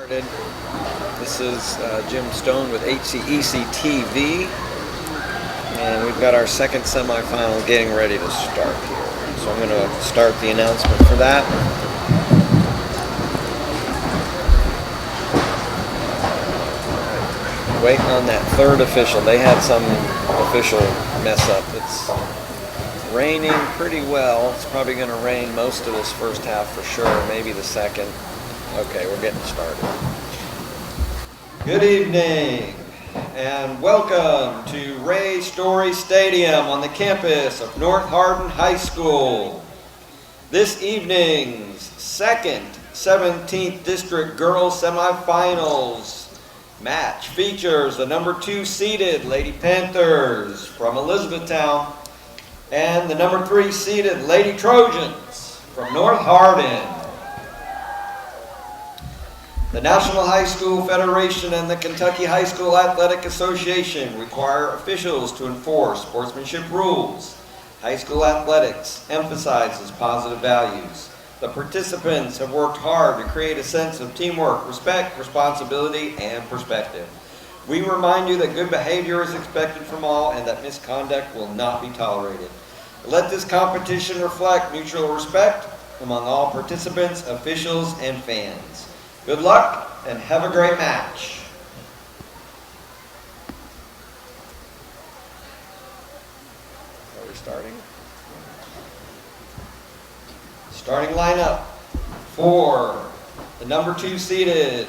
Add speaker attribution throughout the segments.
Speaker 1: Hardin. This is Jim Stone with HCEC-TV, and we've got our second semifinal getting ready to start here. So I'm going to start the announcement for that. Waiting on that third official. They had some official mess up. It's raining pretty well. It's probably going to rain most of this first half for sure, maybe the second. Okay, we're getting started. Good evening and welcome to Ray Story Stadium on the campus of North Hardin High School. This evening's second 17th District Girls Semifinals match features the number 2 seeded Lady Panthers from Elizabethtown and the number 3 seeded Lady Trojans from North Hardin. The National High School Federation and the Kentucky High School Athletic Association require officials to enforce sportsmanship rules. High school athletics emphasizes positive values. The participants have worked hard to create a sense of teamwork, respect, responsibility, and perspective. We remind you that good behavior is expected from all and that misconduct will not be tolerated. Let this competition reflect mutual respect among all participants, officials, and fans. Good luck and have a great match. Are we starting? Starting lineup for the number 2 seeded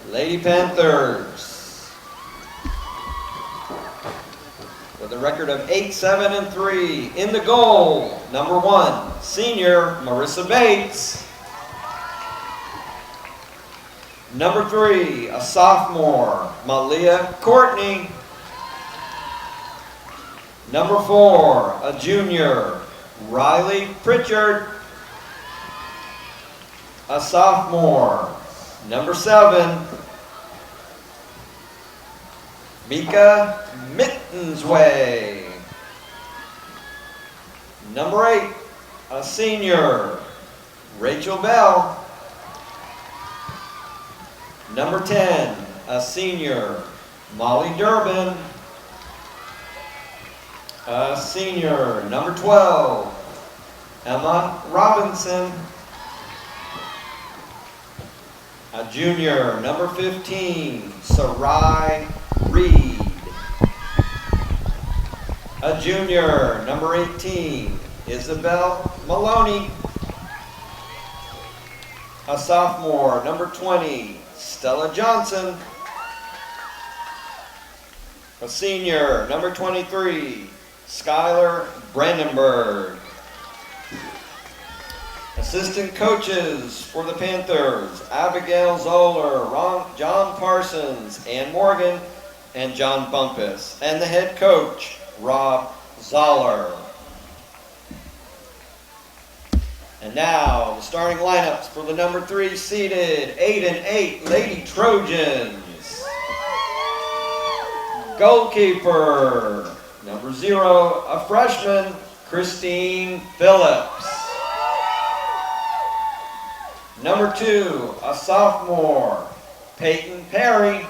Speaker 1: Lady Panthers with a record of 8-7-3. In the goal, number 1, senior Marissa Bates. Number 3, a sophomore, Malia Courtney. Number 4, a junior, Riley Pritchard. A sophomore, number 7, Mika Mittensway. Number 8, a senior, Rachel Bell. Number 10, a senior, Molly Durbin. A senior, number 12, Emma Robinson. A junior, number 15, Sarai Reed. A junior, number 18, Isabel Maloney. A sophomore, number 20, Stella Johnson. A senior, number 23, Skylar Brandenburg. Assistant coaches for the Panthers, Abigail Zoller, John Parsons, Ann Morgan, and John Bumpus. And the head coach, Rob Zoller. And now, the starting lineups for the number 3 seeded 8-8 Lady Trojans. Goalkeeper, number 0, a freshman, Christine Phillips. Number 2, a sophomore, Peyton Perry.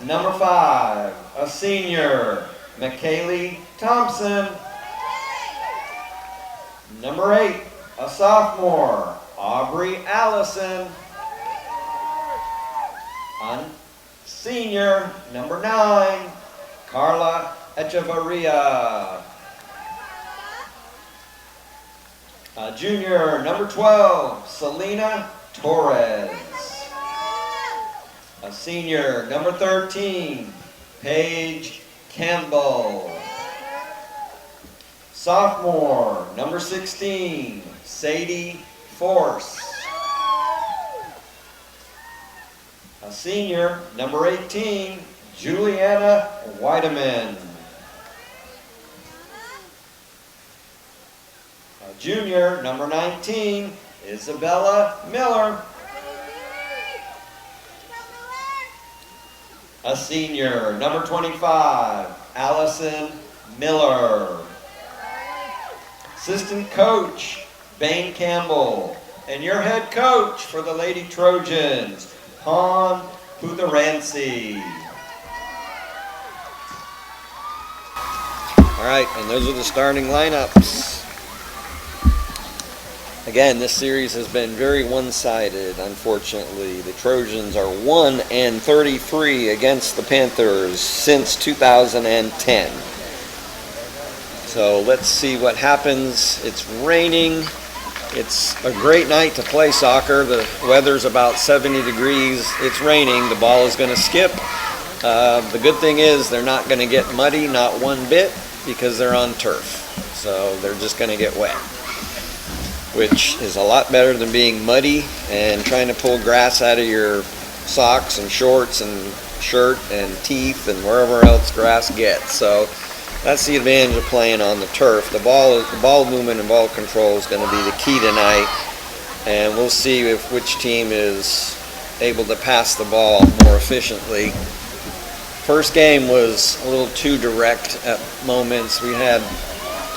Speaker 1: Number 5, a senior, McKaylee Thompson. Number 8, a sophomore, Aubrey Allison. Senior, number 9, Carla Echevarria. Junior, number 12, Selena Torres. A senior, number 13, Paige Campbell. Sophomore, number 16, Sadie Force. A senior, number 18, Juliana Weideman. A junior, number 19, Isabella Miller. A senior, number 25, Allison Miller. Assistant coach, Bane Campbell.
Speaker 2: And your head coach for the Lady Trojans, Han Putharansi.
Speaker 1: All right, and those are the starting lineups. Again, this series has been very one-sided, unfortunately. The Trojans are 1-33 against the Panthers since 2010. So let's see what happens. It's raining. It's a great night to play soccer. The weather's about 70 degrees. It's raining. The ball is going to skip. The good thing is they're not going to get muddy, not one bit, because they're on turf. So they're just going to get wet, which is a lot better than being muddy and trying to pull grass out of your socks and shorts and shirt and teeth and wherever else grass gets. So that's the advantage of playing on the turf. The ball movement and ball control is going to be the key tonight, and we'll see which team is able to pass the ball more efficiently. First game was a little too direct at moments. We had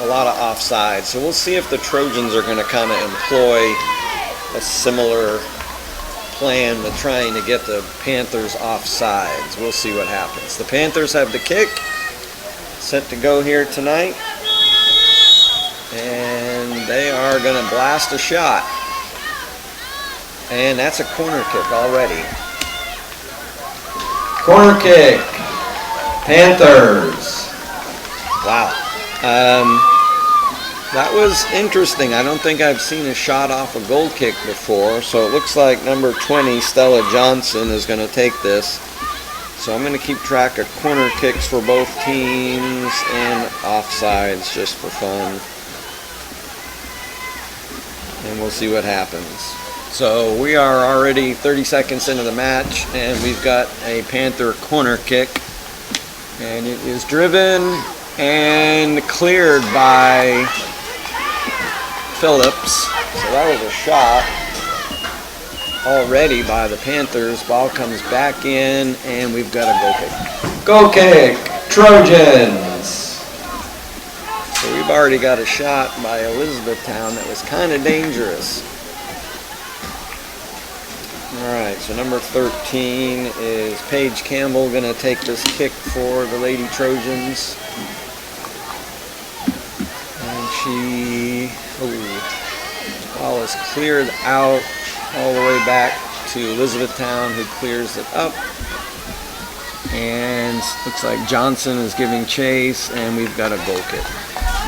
Speaker 1: a lot of offsides, so we'll see if the Trojans are going to kind of employ a similar plan with trying to get the Panthers offsides. We'll see what happens. The Panthers have the kick set to go here tonight, and they are going to blast a shot, and that's a corner kick already.
Speaker 2: Corner kick, Panthers.
Speaker 1: Wow. That was interesting. I don't think I've seen a shot off a goal kick before, so it looks like number 20, Stella Johnson, is going to take this. So I'm going to keep track of corner kicks for both teams and offsides just for fun. And we'll see what happens. So we are already 30 seconds into the match, and we've got a Panther corner kick. And it is driven and cleared by Phillips. So that was a shot already by the Panthers. Ball comes back in, and we've got a goal kick.
Speaker 2: Goal kick, Trojans.
Speaker 1: So we've already got a shot by Elizabethtown that was kind of dangerous. All right, so number 13 is Paige Campbell going to take this kick for the Lady Trojans. And ball is cleared out all the way back to Elizabethtown, who clears it up. And looks like Johnson is giving chase, and we've got a goal kick.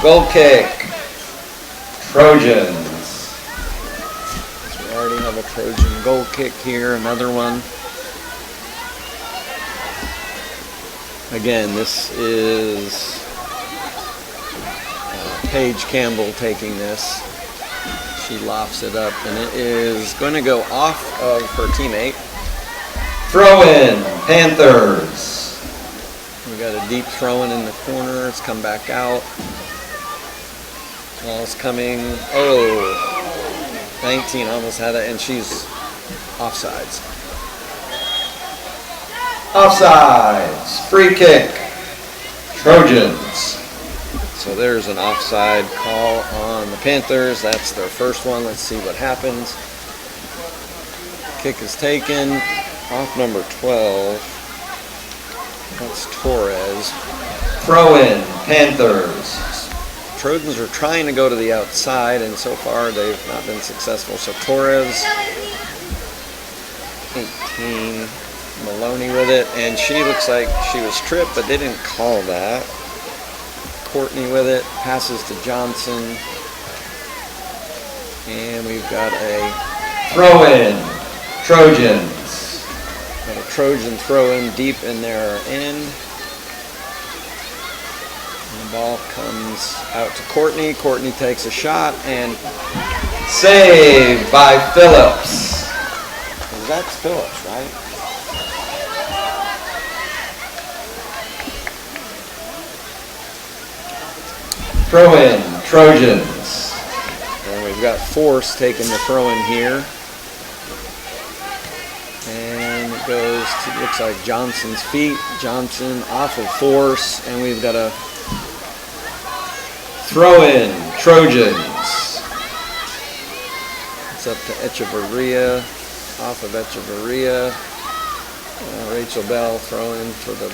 Speaker 2: Goal kick, Trojans.
Speaker 1: So we already have a Trojan goal kick here, another one. Again, this is Paige Campbell taking this. She lofts it up, and it is going to go off of her teammate.
Speaker 2: Throw in, Panthers.
Speaker 1: We got a deep throw in the corner. It's come back out. Ball's coming. Oh, 19 almost had it, and she's offsides.
Speaker 2: Offsides. Free kick, Trojans.
Speaker 1: So there's an offside call on the Panthers. That's their first one. Let's see what happens. Kick is taken off number 12. That's Torres.
Speaker 2: Throw in, Panthers.
Speaker 1: Trojans are trying to go to the outside, and so far they've not been successful. So Torres, 18, Maloney with it, and she looks like she was tripped, but they didn't call that. Courtney with it, passes to Johnson, and we've got a
Speaker 2: throw in, Trojans.
Speaker 1: Got a Trojan throw in deep in their end. And the ball comes out to Courtney. Courtney takes a shot, and
Speaker 2: saved by Phillips.
Speaker 1: That's Phillips, right?
Speaker 2: Throw in, Trojans.
Speaker 1: And we've got Force taking the throw in here. And it goes to, looks like Johnson's feet. Johnson off of Force, and we've got a
Speaker 2: throw in, Trojans.
Speaker 1: It's up to Echeverria, off of Echeverria. Rachel Bell throwing for the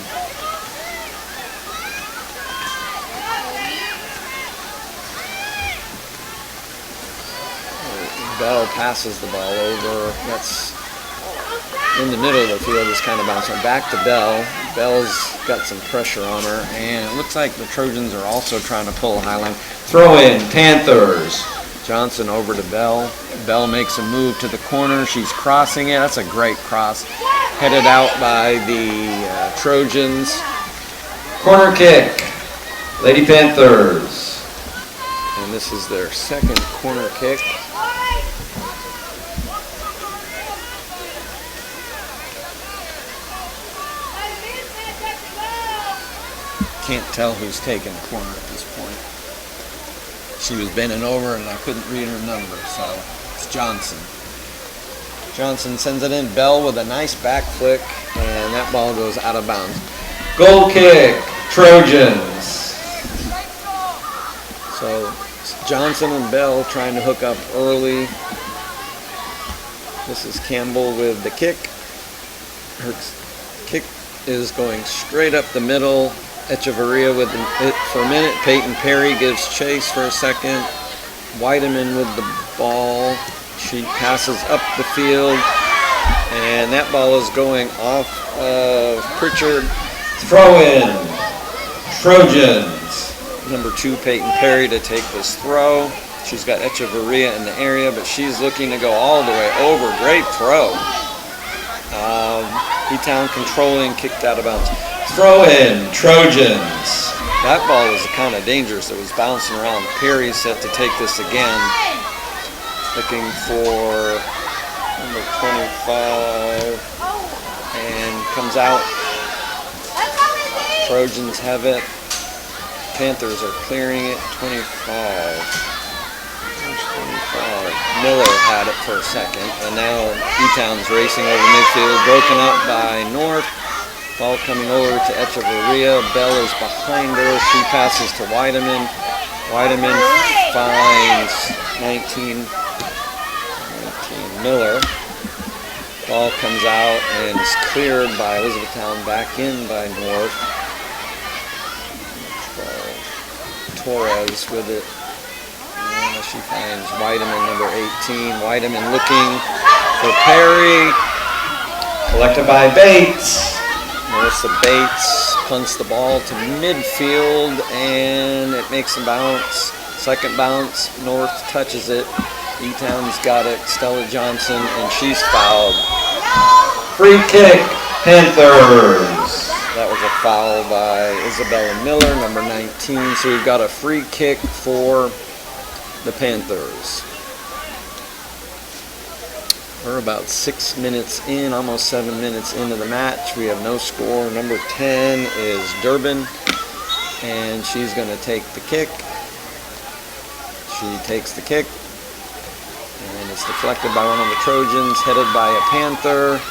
Speaker 1: Bell passes the ball over. That's in the middle of the field. Is kind of bouncing back to Bell. Bell's got some pressure on her, and it looks like the Trojans are also trying to pull a high line.
Speaker 2: Throw in, Panthers.
Speaker 1: Johnson over to Bell. Bell makes a move to the corner. She's crossing it. That's a great cross. Headed out by the Trojans.
Speaker 2: Corner kick, Lady Panthers.
Speaker 1: And this is their second corner kick. Can't tell who's taking the corner at this point. She was bending over and I couldn't read her number, so it's Johnson. Johnson sends it in. Bell with a nice back flick, and that ball goes out of bounds.
Speaker 2: Goal kick, Trojans.
Speaker 1: So it's Johnson and Bell trying to hook up early. This is Campbell with the kick. Her kick is going straight up the middle. Echeverria with it for a minute. Peyton Perry gives chase for a second. Weideman with the ball. She passes up the field, and that ball is going off of Pritchard.
Speaker 2: Throw in, Trojans.
Speaker 1: Number 2, Peyton Perry, to take this throw. She's got Echeverria in the area, but she's looking to go all the way over. Great throw. E-Town controlling, kicked out of bounds.
Speaker 2: Throw in, Trojans.
Speaker 1: That ball was kind of dangerous. It was bouncing around. Perry set to take this again. Looking for number 25. And comes out. Trojans have it. Panthers are clearing it. 25. There's 25. Miller had it for a second. And now E-Town's racing over midfield. Broken up by North. Ball coming over to Echeverria. Bell is behind her. She passes to Weideman. Weideman finds 19 Miller. Ball comes out and is cleared by Elizabethtown, back in by North. Torres with it. And she finds Weideman, number 18. Weideman looking for Perry.
Speaker 2: Collected by Bates.
Speaker 1: Melissa Bates punts the ball to midfield, and it makes a bounce. Second bounce, North touches it. E-Town's got it. Stella Johnson, and she's fouled.
Speaker 2: Free kick, Panthers.
Speaker 1: That was a foul by Isabella Miller, number 19. So we've got a free kick for the Panthers. We're about 6 minutes in, almost 7 minutes into the match. We have no score. Number 10 is Durbin, and she's going to take the kick. She takes the kick, and it's deflected by one of the Trojans, headed by a Panther.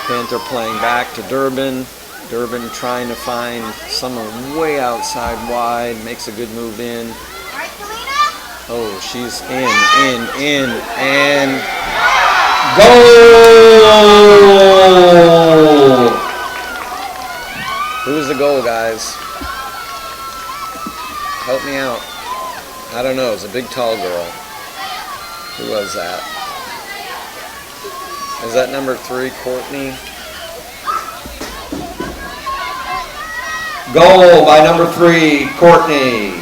Speaker 1: Panther playing back to Durbin. Durbin trying to find someone way outside wide, makes a good move in. Oh, she's in, and
Speaker 2: goal!
Speaker 1: Who's the goal, guys? Help me out. I don't know. It's a big, tall girl. Who was that? Is that number 3, Courtney?
Speaker 2: Goal by number 3, Courtney.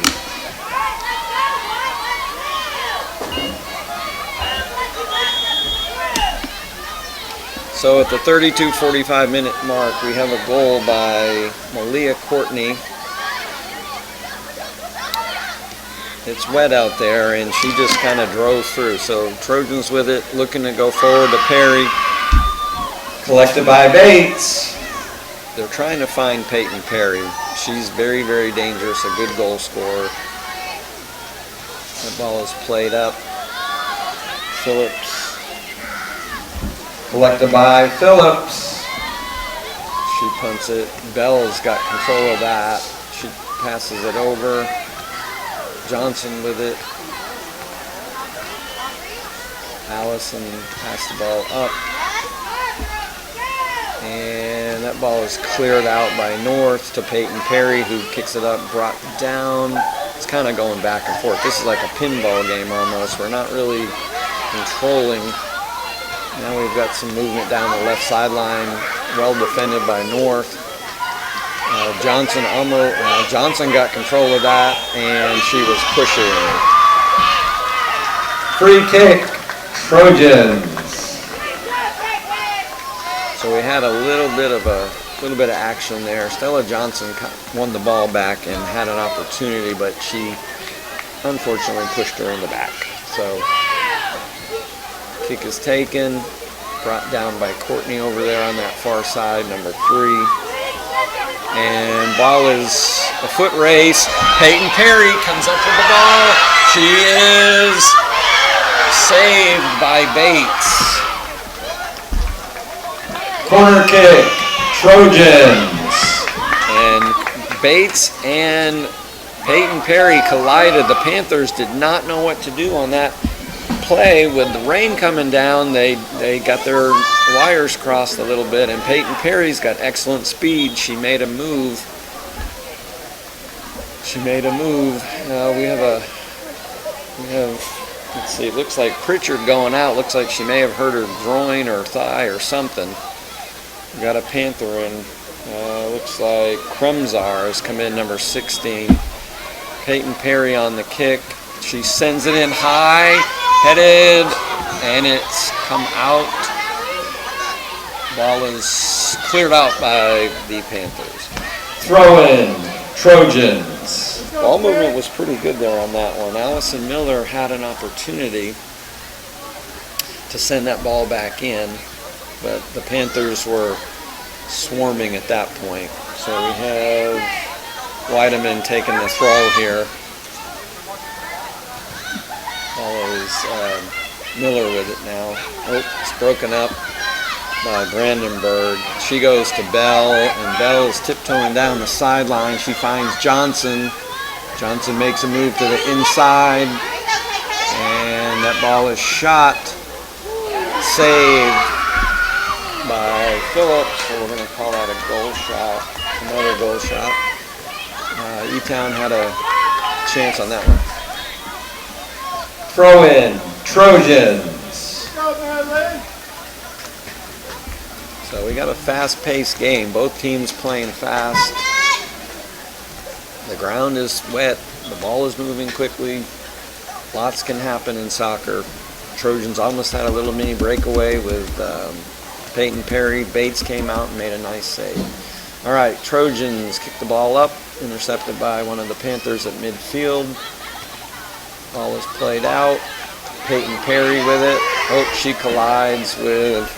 Speaker 1: So at the 32:45 minute mark, we have a goal by Malia Courtney. It's wet out there, and she just kind of drove through. So Trojans with it, looking to go forward to Perry.
Speaker 2: Collected by Bates.
Speaker 1: They're trying to find Peyton Perry. She's very, very dangerous, a good goal scorer. The ball is played up. Phillips.
Speaker 2: Collected by Phillips.
Speaker 1: She punts it. Bell's got control of that. She passes it over. Johnson with it. Allison passed the ball up. And that ball is cleared out by North to Peyton Perry, who kicks it up, brought down. It's kind of going back and forth. This is like a pinball game almost. We're not really controlling. Now we've got some movement down the left sideline, well defended by North. Johnson got control of that, and she was pushing.
Speaker 2: Free kick, Trojans.
Speaker 1: So we had a little bit of action there. Stella Johnson won the ball back and had an opportunity, but she unfortunately pushed her in the back. So kick is taken, brought down by Courtney over there on that far side, number 3. And ball is a foot race. Peyton Perry comes up with the ball. She is saved by Bates.
Speaker 2: Corner kick, Trojans.
Speaker 1: And Bates and Peyton Perry collided. The Panthers did not know what to do on that play. With the rain coming down, they got their wires crossed a little bit, and Peyton Perry's got excellent speed. She made a move. Let's see, it looks like Pritchard going out. Looks like she may have hurt her groin or thigh or something. We got a Panther in. Looks like Krumzar has come in, number 16. Peyton Perry on the kick. She sends it in high, headed, and it's come out. Ball is cleared out by the Panthers.
Speaker 2: Throw in, Trojans.
Speaker 1: Ball movement was pretty good there on that one. Allison Miller had an opportunity to send that ball back in, but the Panthers were swarming at that point. So we have Weideman taking the throw here. Follows Miller with it now. Oh, it's broken up by Brandenburg. She goes to Bell, and Bell's tiptoeing down the sideline. She finds Johnson. Johnson makes a move to the inside, and that ball is shot. Saved by Phillips, so we're going to call that a goal shot. Another goal shot. E-Town had a chance on that one.
Speaker 2: Throw in, Trojans.
Speaker 1: So we got a fast-paced game. Both teams playing fast. The ground is wet. The ball is moving quickly. Lots can happen in soccer. Trojans almost had a little mini breakaway with Peyton Perry. Bates came out and made a nice save. All right, Trojans kick the ball up, intercepted by one of the Panthers at midfield. Ball is played out. Peyton Perry with it. Oh, she collides with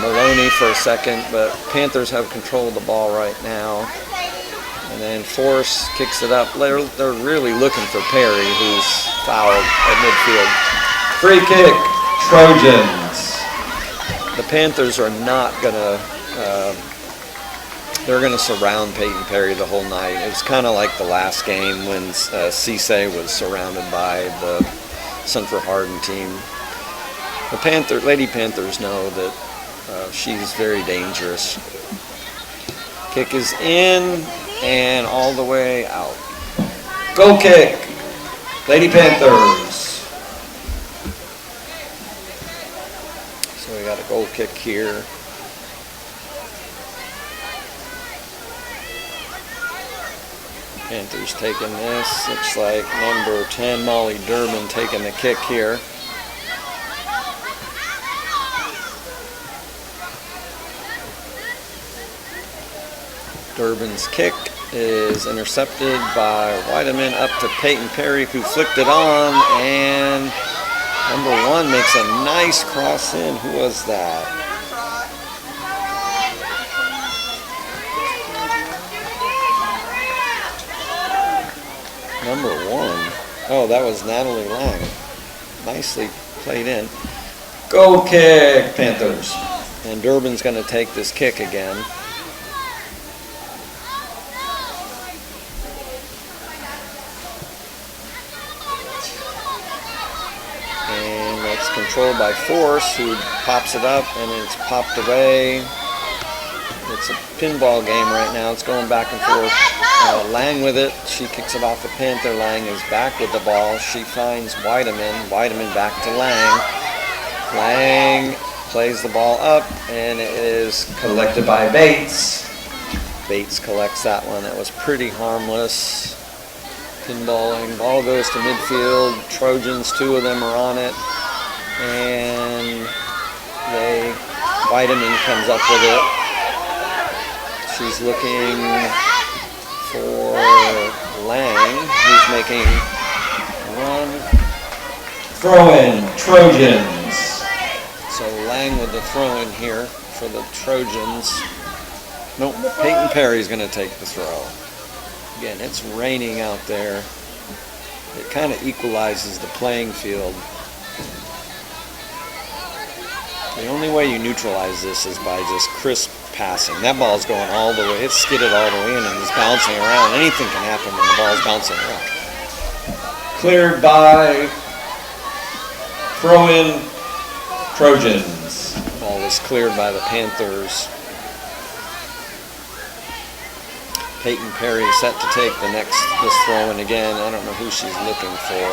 Speaker 1: Maloney for a second, but Panthers have control of the ball right now. And then Force kicks it up. They're really looking for Perry, who's fouled at midfield.
Speaker 2: Free kick, Trojans.
Speaker 1: The Panthers are not going to, they're going to surround Peyton Perry the whole night. It's kind of like the last game when HCEC was surrounded by the Central Hardin team. The Lady Panthers know that she's very dangerous. Kick is in and all the way out.
Speaker 2: Goal kick, Lady Panthers.
Speaker 1: So we got a goal kick here. Panthers taking this. Looks like number 10, Molly Durbin, taking the kick here. Durbin's kick is intercepted by Weideman up to Peyton Perry, who flicked it on, and number 1 makes a nice cross in. Who was that? Number 1. Oh, that was Natalie Lang. Nicely played in.
Speaker 2: Goal kick, Panthers.
Speaker 1: And Durbin's going to take this kick again. controlled by Force, who pops it up, and it's popped away. It's a pinball game right now. It's going back and forth. Lang with it. She kicks it off the Panther. Lang is back with the ball. She finds Weideman. Weideman back to Lang. Lang plays the ball up, and it is
Speaker 2: Collected by Bates.
Speaker 1: Bates collects that one. That was pretty harmless. Pinballing. Ball goes to midfield. Trojans, 2 of them are on it. And Weideman comes up with it. She's looking for Lang, who's making a run.
Speaker 2: Throw-in, Trojans.
Speaker 1: So Lang with the throw-in here for the Trojans. Nope, Peyton Perry's going to take the throw. Again, it's raining out there. It kind of equalizes the playing field. The only way you neutralize this is by just crisp passing. That ball's going all the way. It's skidded all the way in and it's bouncing around. Anything can happen when the ball's bouncing around.
Speaker 2: Cleared by throw-in, Trojans.
Speaker 1: Ball was cleared by the Panthers. Peyton Perry set to take this throw-in again. I don't know who she's looking for.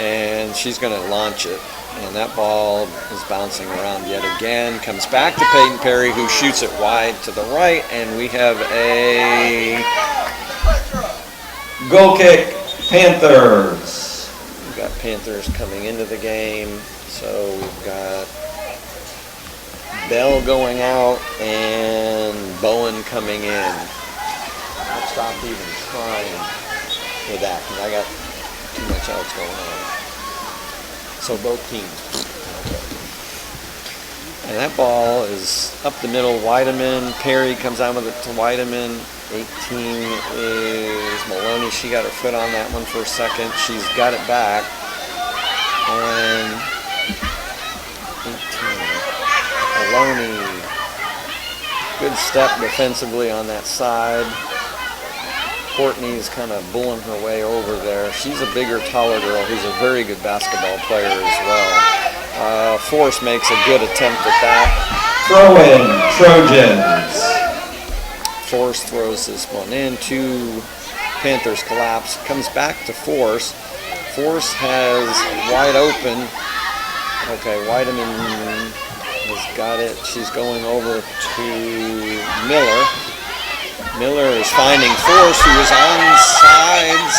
Speaker 1: And she's going to launch it. And that ball is bouncing around yet again. Comes back to Peyton Perry, who shoots it wide to the right. And we have a
Speaker 2: goal kick, Panthers.
Speaker 1: We've got Panthers coming into the game. So we've got Bell going out and Bowen coming in. I'll stop even trying with that because I got too much else going on. So both teams. And that ball is up the middle. Weideman, Perry comes out with it to Weideman. 18 is Maloney. She got her foot on that one for a second. She's got it back. And 18. Maloney. Good step defensively on that side. Courtney's kind of bulling her way over there. She's a bigger, taller girl who's a very good basketball player as well. Force makes a good attempt at that.
Speaker 2: Throw-in, Trojans.
Speaker 1: Force throws this one in. 2 Panthers collapse. Comes back to Force. Force has wide open. Okay, Weideman has got it. She's going over to Miller. Miller is finding Force, who is on sides.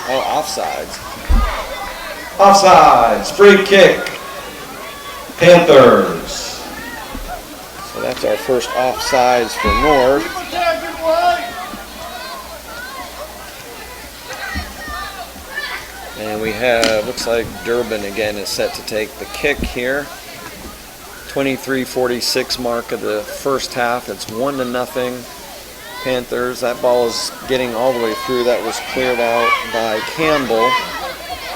Speaker 1: Oh, offsides.
Speaker 2: Offsides, free kick, Panthers.
Speaker 1: So that's our first offsides for North. And we have, looks like Durbin again is set to take the kick here. 23:46 mark of the first half. It's 1-0. Panthers. That ball is getting all the way through. That was cleared out by Campbell.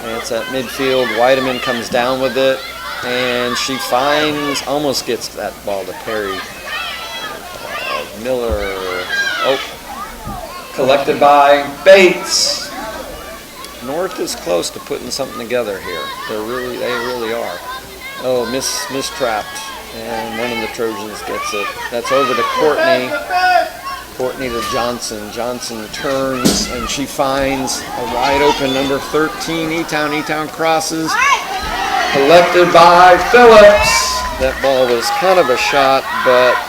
Speaker 1: And it's at midfield. Weideman comes down with it. And she almost gets that ball to Perry. Miller. Oh.
Speaker 2: Collected by Bates.
Speaker 1: North is close to putting something together here. They really are. Oh, mistrapped. And one of the Trojans gets it. That's over to Courtney. Courtney to Johnson. Johnson turns and she finds a wide open number 13. E-Town. E-Town crosses.
Speaker 2: Collected by Phillips.
Speaker 1: That ball was kind of a shot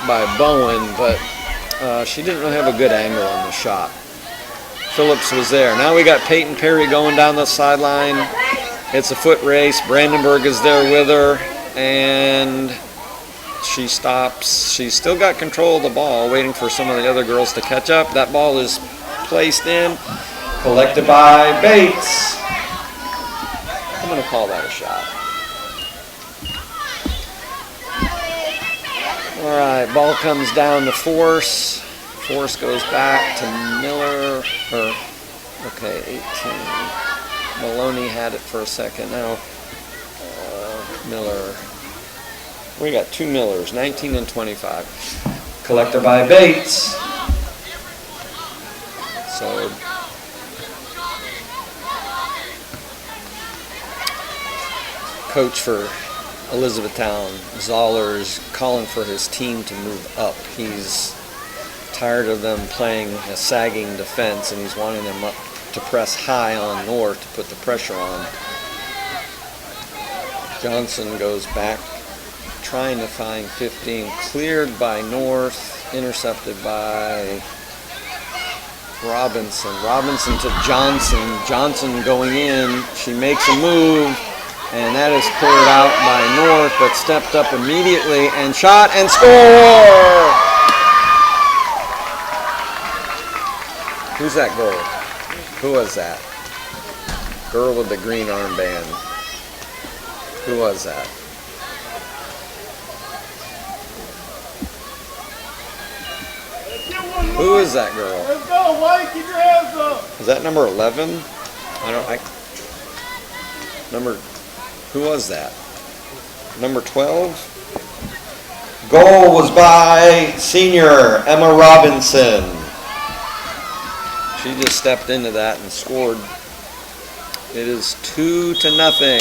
Speaker 1: by Bowen, but she didn't really have a good angle on the shot. Phillips was there. Now we got Peyton Perry going down the sideline. It's a foot race. Brandenburg is there with her. And she stops. She's still got control of the ball, waiting for some of the other girls to catch up. That ball is placed in.
Speaker 2: Collected by Bates.
Speaker 1: I'm going to call that a shot. All right, ball comes down to Force. Force goes back to Miller. Okay, 18. Maloney had it for a second. Now Miller. We got 2 Millers, 19 and 25.
Speaker 2: Collected by Bates.
Speaker 1: So coach for Elizabethtown, Zoller, is calling for his team to move up. He's tired of them playing a sagging defense, and he's wanting them up to press high on North to put the pressure on. Johnson goes back, trying to find 15, cleared by North, intercepted by Robinson. Robinson to Johnson. Johnson going in. She makes a move, and that is cleared out by North, but stepped up immediately and shot and score! Who's that girl? Who was that? Girl with the green armband. Who was that? Who is that girl?
Speaker 3: Let's go, White, keep your hands up.
Speaker 1: Is that number 11? Who was that? Number 12?
Speaker 2: Goal was by senior Emma Robinson.
Speaker 1: She just stepped into that and scored. It is 2-0.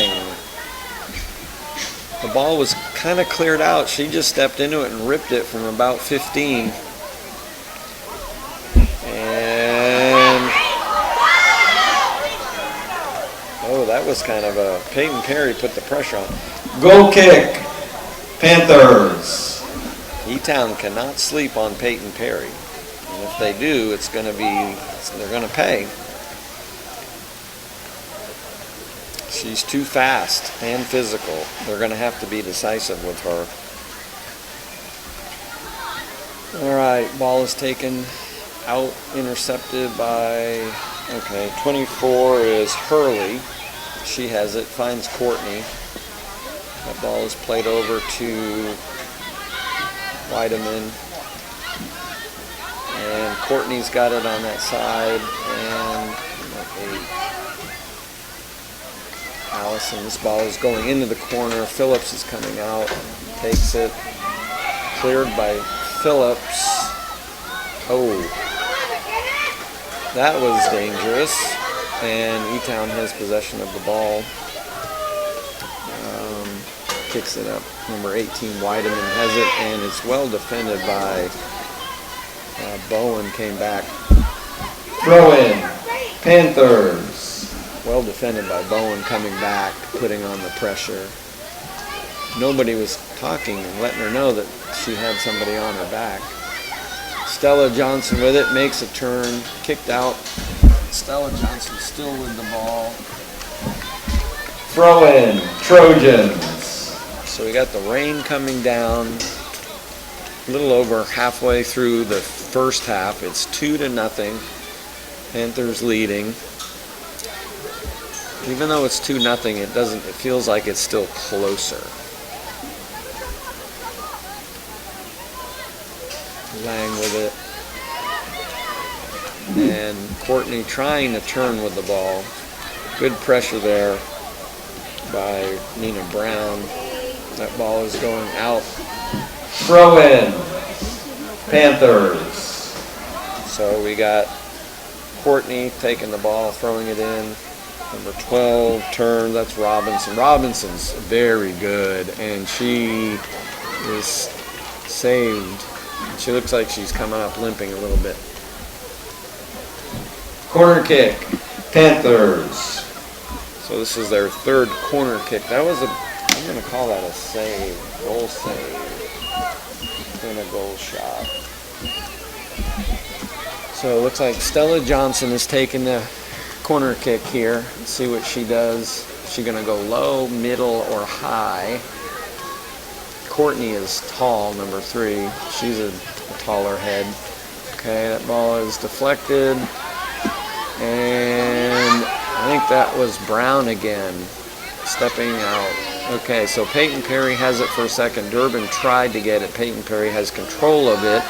Speaker 1: The ball was kind of cleared out. She just stepped into it and ripped it from about 15. And oh, that was kind of a Peyton Perry put the pressure on.
Speaker 2: Goal kick, Panthers.
Speaker 1: E-Town cannot sleep on Peyton Perry. And if they do, it's going to be, they're going to pay. She's too fast and physical. They're going to have to be decisive with her. All right, ball is taken out, intercepted by, 24 is Hurley. She has it, finds Courtney. That ball is played over to Weideman. And Courtney's got it on that side. And Allison, this ball is going into the corner. Phillips is coming out, takes it. Cleared by Phillips. Oh, that was dangerous. And E-Town has possession of the ball. Kicks it up. Number 18, Weideman has it, and it's well defended by Bowen. Came back.
Speaker 2: Throw in, Panthers.
Speaker 1: Well defended by Bowen, coming back, putting on the pressure. Nobody was talking and letting her know that she had somebody on her back. Stella Johnson with it, makes a turn, kicked out. Stella Johnson still with the ball.
Speaker 2: Throw in, Trojans.
Speaker 1: So we got the rain coming down. A little over halfway through the first half. It's 2-0. Panthers leading. Even though it's 2-0, it feels like it's still closer. Lang with it. And Courtney trying to turn with the ball. Good pressure there by Nina Brown. That ball is going out.
Speaker 2: Throw in, Panthers.
Speaker 1: So we got Courtney taking the ball, throwing it in. Number 12 turn, that's Robinson. Robinson's very good, and she is saved. She looks like she's coming up limping a little bit.
Speaker 2: Corner kick, Panthers.
Speaker 1: So this is their third corner kick. That was I'm going to call that a save, goal save, and a goal shot. So it looks like Stella Johnson is taking the corner kick here. Let's see what she does. Is she going to go low, middle, or high? Courtney is tall, number 3. She's a taller head. Okay, that ball is deflected. And I think that was Brown again, stepping out. Okay, so Peyton Perry has it for a second. Durbin tried to get it. Peyton Perry has control of it.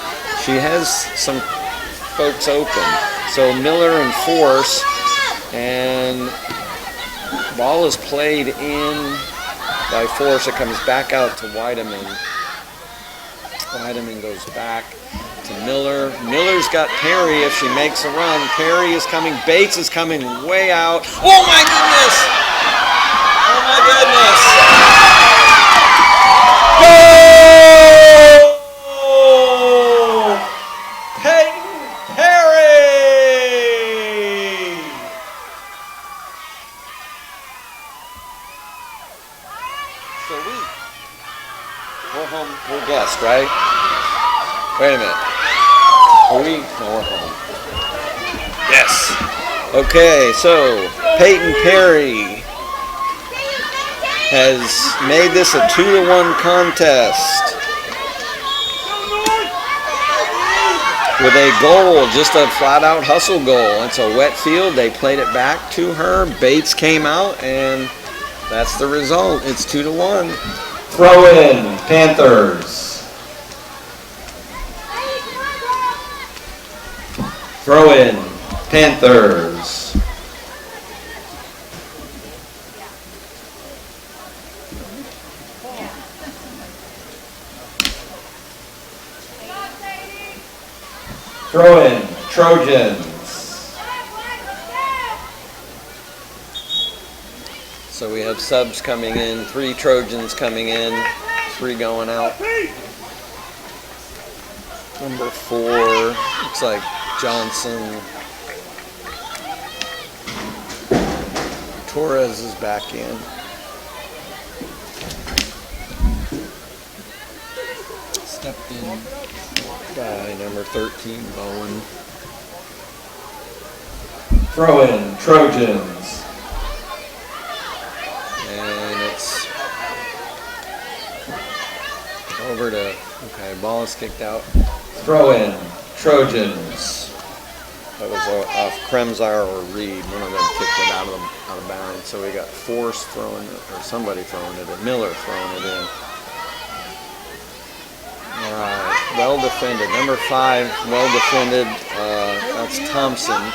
Speaker 1: She has some folks open. So Miller and Force, and ball is played in by Force. It comes back out to Weideman. Weideman goes back to Miller. Miller's got Perry if she makes a run. Perry is coming. Bates is coming way out. Oh my goodness! Oh my goodness! We're home. We're guests, right? Wait a minute. Are we? No, we're home. Yes. Okay, so Peyton Perry has made this a 2-to-1 contest with a goal, just a flat-out hustle goal. It's a wet field. They played it back to her. Bates came out, and that's the result. It's 2-to-1.
Speaker 2: Throw in, Panthers. Throw in, Panthers. Throw in, Trojans.
Speaker 1: So we have subs coming in, 3 Trojans coming in, 3 going out. Number 4, looks like Johnson. Torres is back in. Stepped in by number 13, Bowen.
Speaker 2: Throw in, Trojans.
Speaker 1: And it's over to, okay, ball is kicked out.
Speaker 2: Throw in, Trojans.
Speaker 1: That was off Kremzar or Reed. One of them kicked it out of bounds. So we got Force throwing it, or somebody throwing it, and Miller throwing it in. All right, well defended. Number 5, well defended. That's Thompson.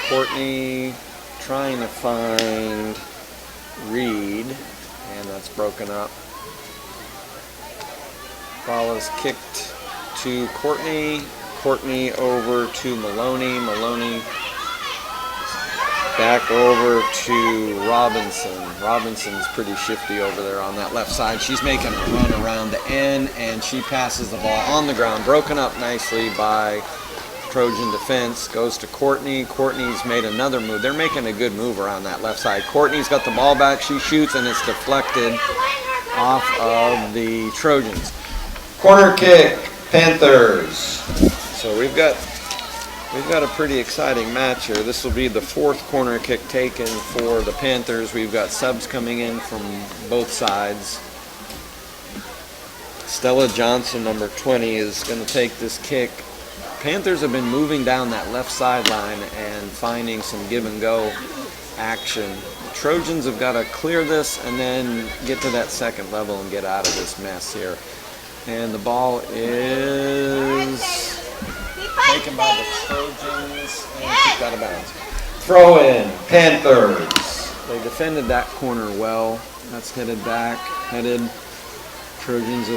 Speaker 1: Courtney trying to find Reed, and that's broken up. Ball is kicked to Courtney. Courtney over to Maloney. Maloney back over to Robinson. Robinson's pretty shifty over there on that left side. She's making a run around the end, and she passes the ball on the ground. Broken up nicely by Trojan defense. Goes to Courtney. Courtney's made another move. They're making a good move around that left side. Courtney's got the ball back. She shoots, and it's deflected off of the Trojans.
Speaker 2: Corner kick, Panthers.
Speaker 1: So we've got a pretty exciting match here. This will be the 4th corner kick taken for the Panthers. We've got subs coming in from both sides. Stella Johnson, number 20, is going to take this kick. Panthers have been moving down that left sideline and finding some give and go action. The Trojans have got to clear this and then get to that second level and get out of this mess here. And the ball is taken by the Trojans and kicked out of bounds.
Speaker 2: Throw in, Panthers.
Speaker 1: They defended that corner well. That's headed back, headed. Trojans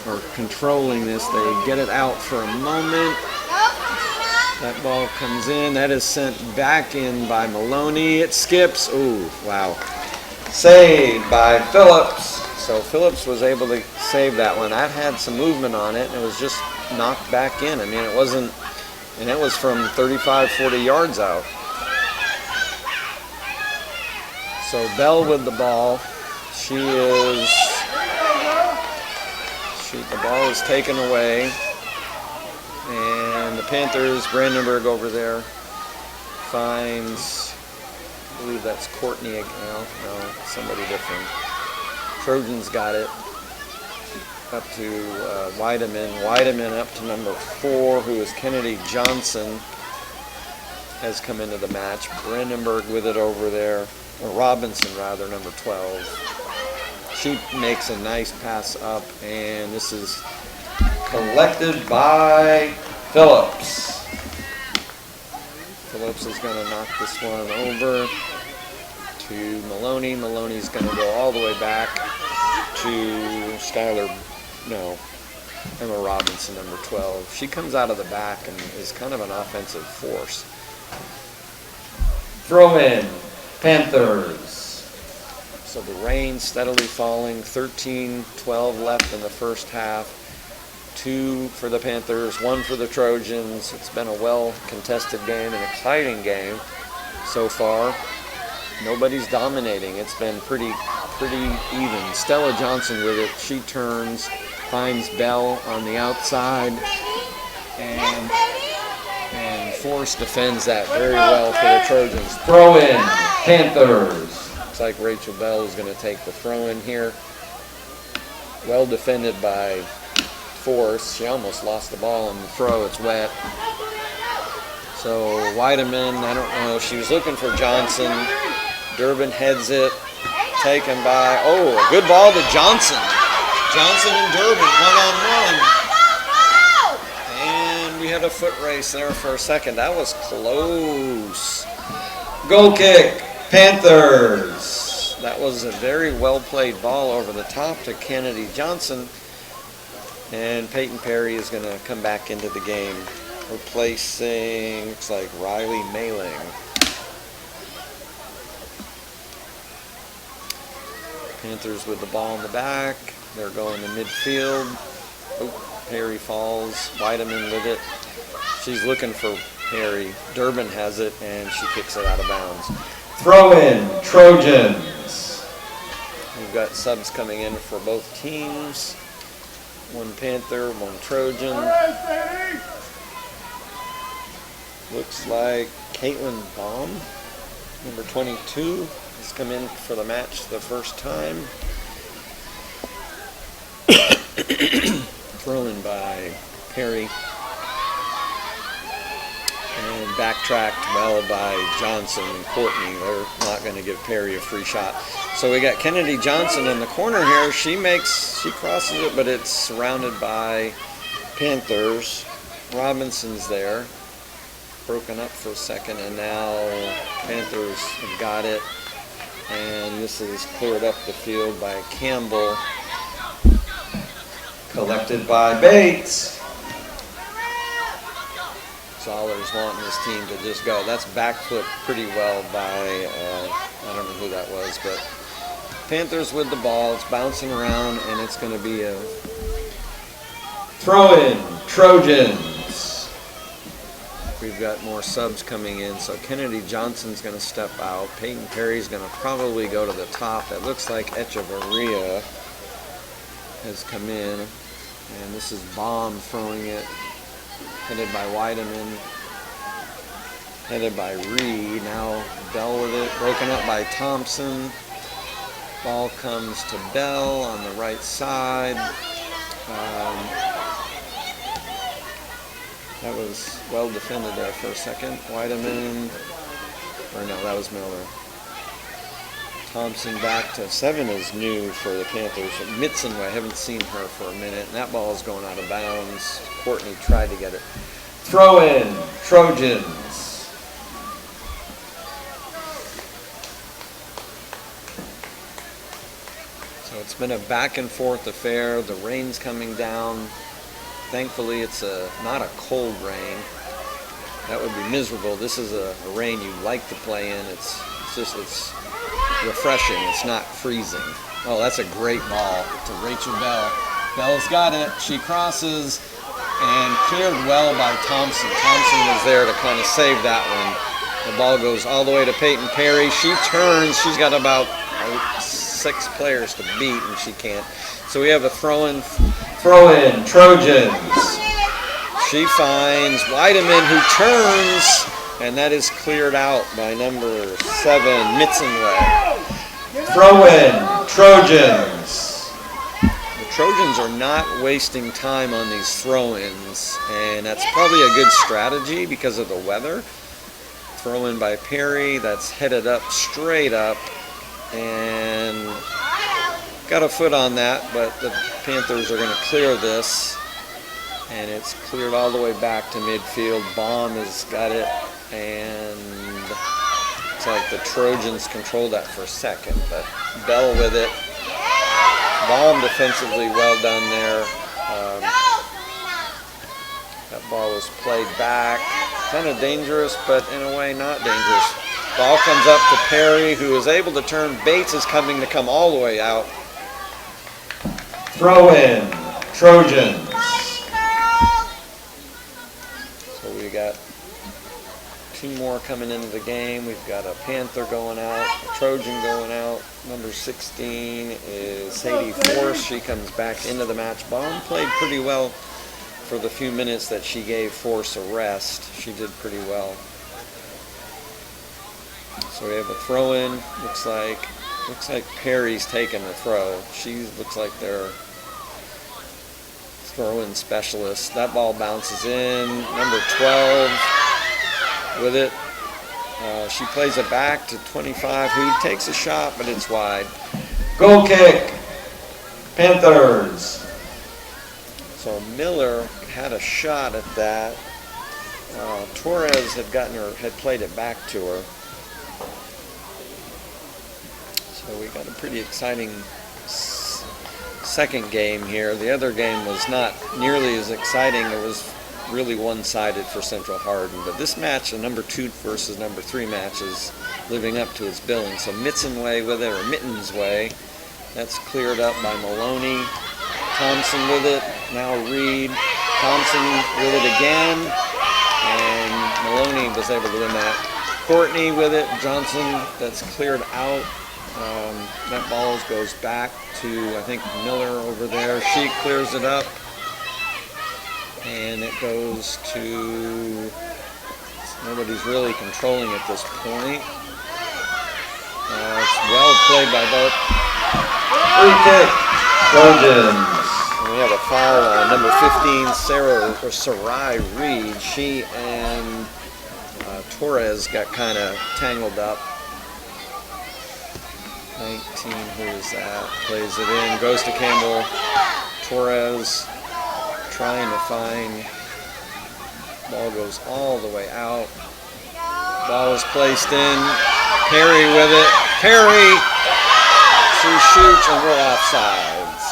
Speaker 1: are controlling this. They get it out for a moment. That ball comes in. That is sent back in by Maloney. It skips. Ooh, wow.
Speaker 2: Saved by Phillips.
Speaker 1: So Phillips was able to save that one. That had some movement on it, and it was just knocked back in. I mean, it wasn't, and it was from 35, 40 yards out. So Bell with the ball. The ball is taken away. And the Panthers, Brandenburg over there, finds, I believe that's Courtney again. No, somebody different. Trojans got it up to Weideman. Weideman up to number 4, who is Kennedy Johnson, has come into the match. Brandenburg with it over there, or Robinson rather, number 12. She makes a nice pass up, and this is
Speaker 2: collected by Phillips.
Speaker 1: Phillips is going to knock this one over to Maloney. Maloney's going to go all the way back to Emma Robinson, number 12. She comes out of the back and is kind of an offensive force.
Speaker 2: Throw in, Panthers.
Speaker 1: So the rain steadily falling, 13-12 left in the first half. 2 for the Panthers, 1 for the Trojans. It's been a well-contested game, an exciting game so far. Nobody's dominating. It's been pretty pretty even. Stella Johnson with it. She turns, finds Bell on the outside, and Force defends that very well for the Trojans.
Speaker 2: Throw in, Panthers.
Speaker 1: Looks like Rachel Bell is going to take the throw in here. Well defended by Force. She almost lost the ball on the throw. It's wet. So Weideman, I don't know. She was looking for Johnson. Durbin heads it. Taken by, oh, a good ball to Johnson. Johnson and Durbin, one-on-one. And we had a foot race there for a second. That was close.
Speaker 2: Goal kick, Panthers.
Speaker 1: That was a very well-played ball over the top to Kennedy Johnson. And Peyton Perry is going to come back into the game, replacing, looks like Riley Mailing. Panthers with the ball in the back. They're going to midfield. Oh, Perry falls. Weideman with it. She's looking for Perry. Durbin has it, and she kicks it out of bounds.
Speaker 2: Throw in, Trojans.
Speaker 1: We've got subs coming in for both teams. One Panther, one Trojan. Looks like Caitlin Baum, number 22, has come in for the match the first time. Thrown by Perry. And backtracked well by Johnson and Courtney. They're not going to give Perry a free shot. So we got Kennedy Johnson in the corner here. She crosses it, but it's surrounded by Panthers. Robinson's there. Broken up for a second, and now Panthers have got it. And this is cleared up the field by Campbell.
Speaker 2: Collected by Bates.
Speaker 1: Zollers wanting his team to just go. That's backflip pretty well by, I don't know who that was, but Panthers with the ball. It's bouncing around, and it's going to be a
Speaker 2: throw in, Trojans.
Speaker 1: We've got more subs coming in, so Kennedy Johnson's going to step out. Peyton Perry's going to probably go to the top. It looks like Echevarria has come in, and this is Baum throwing it. Headed by Weideman, headed by Reed. Now Bell with it, broken up by Thompson. Ball comes to Bell on the right side. That was well defended there for a second. Weideman, or no, that was Miller. Thompson back to 7 is new for the Panthers. Mitson, I haven't seen her for a minute, and that ball is going out of bounds. Courtney tried to get it.
Speaker 2: Throw in, Trojans.
Speaker 1: So it's been a back and forth affair. The rain's coming down. Thankfully, it's not a cold rain. That would be miserable. This is a rain you like to play in. It's refreshing. It's not freezing. Oh, that's a great ball to Rachel Bell. Bell's got it. She crosses and cleared well by Thompson. Thompson was there to kind of save that one. The ball goes all the way to Peyton Perry. She turns. She's got about 6 players to beat, and she can't. So we have a throw-in.
Speaker 2: Throw in, Trojans.
Speaker 1: She finds Weideman, who turns, and that is cleared out by number 7, Mitzenweg.
Speaker 2: Throw in, Trojans.
Speaker 1: The Trojans are not wasting time on these throw-ins, and that's probably a good strategy because of the weather. Throw in by Perry, that's headed up, straight up, and got a foot on that, but the Panthers are going to clear this, and it's cleared all the way back to midfield. Baum has got it, and it's like the Trojans controlled that for a second, but Bell with it. Baum defensively well done there. That ball was played back. Kind of dangerous, but in a way not dangerous. Ball comes up to Perry, who is able to turn. Bates is coming to come all the way out.
Speaker 2: Throw in, Trojans.
Speaker 1: So we got 2 more coming into the game. We've got a Panther going out, a Trojan going out. Number 16 is Sadie Force. She comes back into the match. Baum played pretty well for the few minutes that she gave Force a rest. She did pretty well. So we have a throw in. Looks like Perry's taking the throw. She looks like their throw-in specialist. That ball bounces in. Number 12 with it. She plays it back to 25. He takes a shot, but it's wide.
Speaker 2: Goal kick. Panthers.
Speaker 1: So Miller had a shot at that. Torres had played it back to her. So we got a pretty exciting second game here. The other game was not nearly as exciting. It was really one-sided for Central Hardin. But this match, the number 2 versus number 3 match, is living up to its billing. So Mittens with it, or Mittens Way. That's cleared up by Maloney. Thompson with it. Now Reed. Thompson with it again. And Maloney was able to win that. Courtney with it. Johnson, that's cleared out. That ball goes back to, I think, Miller over there. She clears it up. And it goes to, nobody's really controlling at this point. It's well played by both.
Speaker 2: Free kick. Trojans.
Speaker 1: And we have a foul on number 15, Sarai Reed. She and Torres got kind of tangled up. 19, who is that? Plays it in, goes to Campbell. Torres trying to find, ball goes all the way out. Ball is placed in. Perry with it. Perry! She shoots and we're offsides.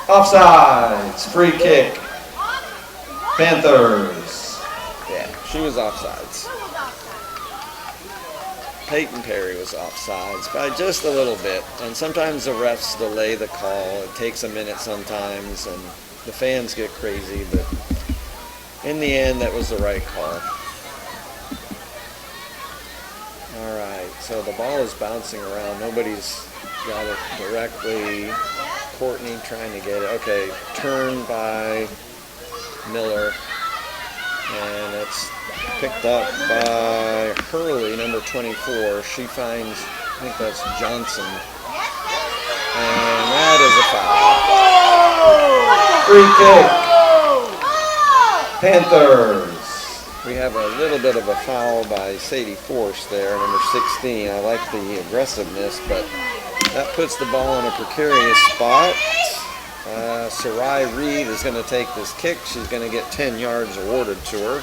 Speaker 2: Offsides. Free kick. Panthers.
Speaker 1: Yeah, she was offsides. Peyton Perry was offsides by just a little bit, and sometimes the refs delay the call. It takes a minute sometimes, and the fans get crazy, but in the end, that was the right call. All right, so the ball is bouncing around. Nobody's got it directly. Courtney trying to get it. Okay, turn by Miller, and it's picked up by Hurley, number 24. She finds, I think that's Johnson. And that
Speaker 2: Free kick. Panthers.
Speaker 1: We have a little bit of a foul by Sadie Force there, number 16. I like the aggressiveness, but that puts the ball in a precarious spot. Sarai Reed is going to take this kick. She's going to get 10 yards awarded to her.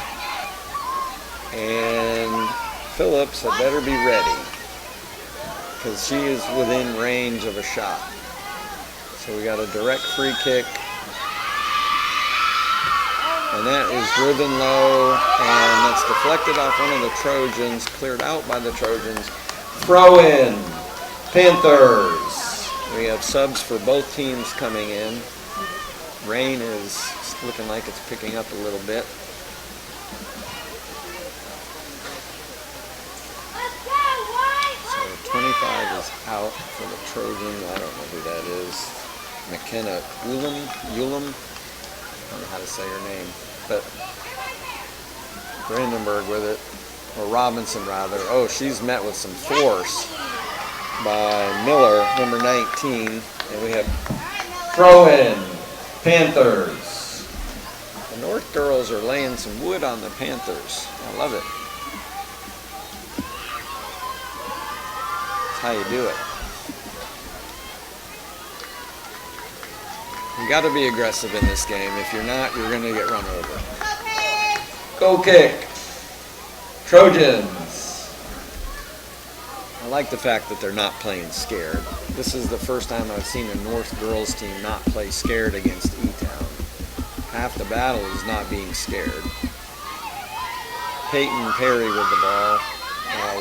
Speaker 1: And Phillips had better be ready, because she is within range of a shot. So we got a direct free kick. And that is driven low, and that's deflected off one of the Trojans, cleared out by the Trojans.
Speaker 2: Throw in. Panthers.
Speaker 1: We have subs for both teams coming in. Rain is looking like it's picking up a little bit. So 25 is out for the Trojans. I don't know who that is. McKenna Ulam. I don't know how to say her name, but Brandenburg with it, or Robinson rather. Oh, she's met with some force by Miller, number 19, and we have
Speaker 2: throw in. Panthers.
Speaker 1: The North girls are laying some wood on the Panthers. I love it. That's how you do it. You got to be aggressive in this game. If you're not, you're going to get run over.
Speaker 2: Goal kick. Trojans.
Speaker 1: I like the fact that they're not playing scared. This is the first time I've seen a North girls team not play scared against E-Town. Half the battle is not being scared. Peyton Perry with the ball.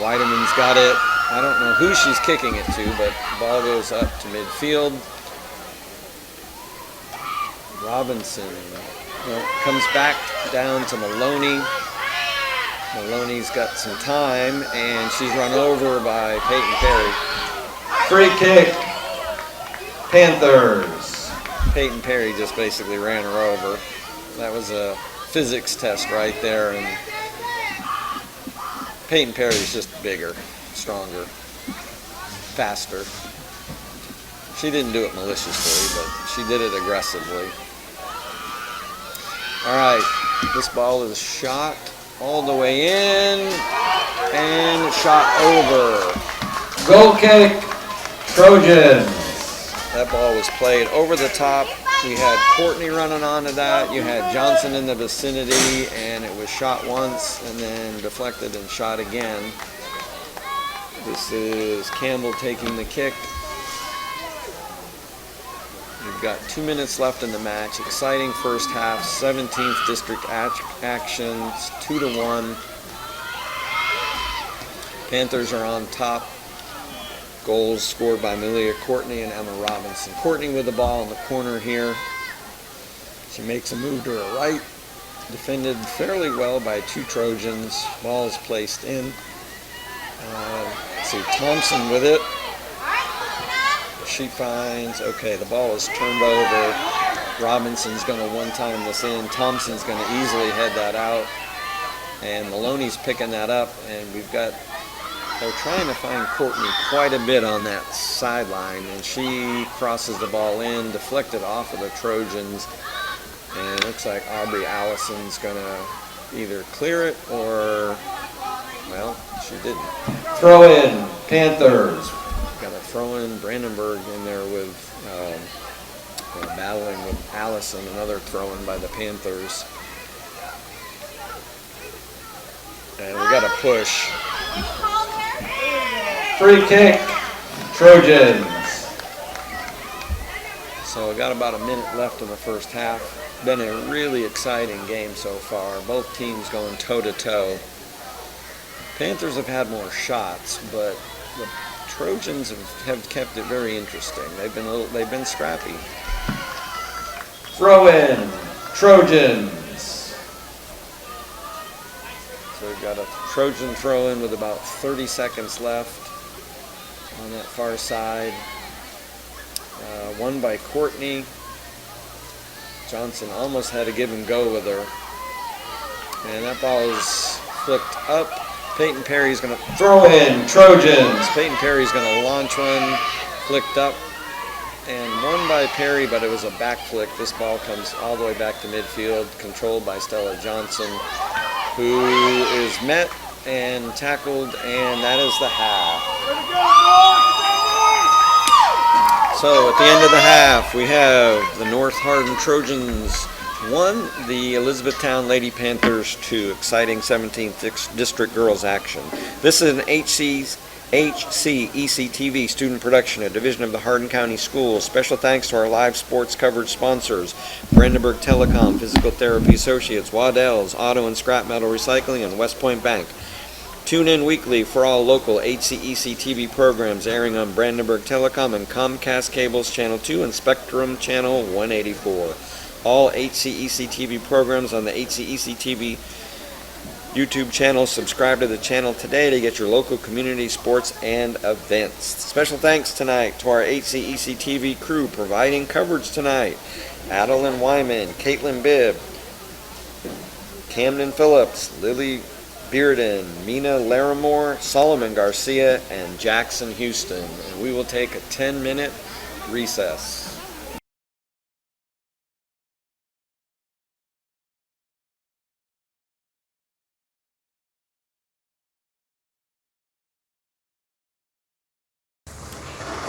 Speaker 1: Weideman's got it. I don't know who she's kicking it to, but the ball goes up to midfield. Robinson Well, comes back down to Maloney. Maloney's got some time, and she's run over by Peyton Perry.
Speaker 2: Free kick, Panthers.
Speaker 1: Peyton Perry just basically ran her over. That was a physics test right there, and Peyton Perry's just bigger, stronger, faster. She didn't do it maliciously, but she did it aggressively. All right, this ball is shot all the way in and shot over.
Speaker 2: Goal kick, Trojans.
Speaker 1: That ball was played over the top. We had Courtney running onto that. You had Johnson in the vicinity, and it was shot once and then deflected and shot again. This is Campbell taking the kick. We've got 2 minutes left in the match. Exciting first half. 17th district actions, 2-1. Panthers are on top. Goals scored by Amelia Courtney and Emma Robinson. Courtney with the ball in the corner here. She makes a move to her right. Defended fairly well by two Trojans. Ball is placed in. Let's see, Thompson with it. She finds, okay, the ball is turned over. Robinson's going to one-time this in. Thompson's going to easily head that out. And Maloney's picking that up, and they're trying to find Courtney quite a bit on that sideline, and she crosses the ball in, deflected off of the Trojans, and it looks like Aubrey Allison's going to either clear it or, well, she didn't.
Speaker 2: Throw in, Panthers.
Speaker 1: Got a throw in, Brandenburg in there with battling with Allison, another throw in by the Panthers. And we got a push.
Speaker 2: Free kick, Trojans.
Speaker 1: So we got about a minute left in the first half. Been a really exciting game so far. Both teams going toe-to-toe. Panthers have had more shots, but the Trojans have kept it very interesting. They've been scrappy.
Speaker 2: Throw in, Trojans.
Speaker 1: So we've got a Trojan throw in with about 30 seconds left on that far side. Won by Courtney. Johnson almost had a give and go with her. And that ball is flipped up. Peyton Perry's going to
Speaker 2: throw in, Trojans.
Speaker 1: Peyton Perry's going to launch one, flicked up, and won by Perry, but it was a back flick. This ball comes all the way back to midfield, controlled by Stella Johnson, who is met and tackled, and that is the half. So at the end of the half, we have the North Hardin Trojans 1, the Elizabethtown Lady Panthers 2. Exciting 17th District Girls action. This is an HCEC-TV student production, a division of the Hardin County Schools. Special thanks to our live sports coverage sponsors, Brandenburg Telecom, Physical Therapy Associates, Waddell's, Auto and Scrap Metal Recycling, and West Point Bank. Tune in weekly for all local HCEC-TV programs airing on Brandenburg Telecom and Comcast Cable's Channel 2 and Spectrum Channel 184. All HCEC-TV programs on the HCEC-TV YouTube channel. Subscribe to the channel today to get your local community sports and events. Special thanks tonight to our HCEC-TV crew providing coverage tonight. Adeline Wyman, Caitlin Bibb, Camden Phillips, Lily Bearden, Mina Larimore, Solomon Garcia, and Jackson Houston. And we will take a 10-minute recess.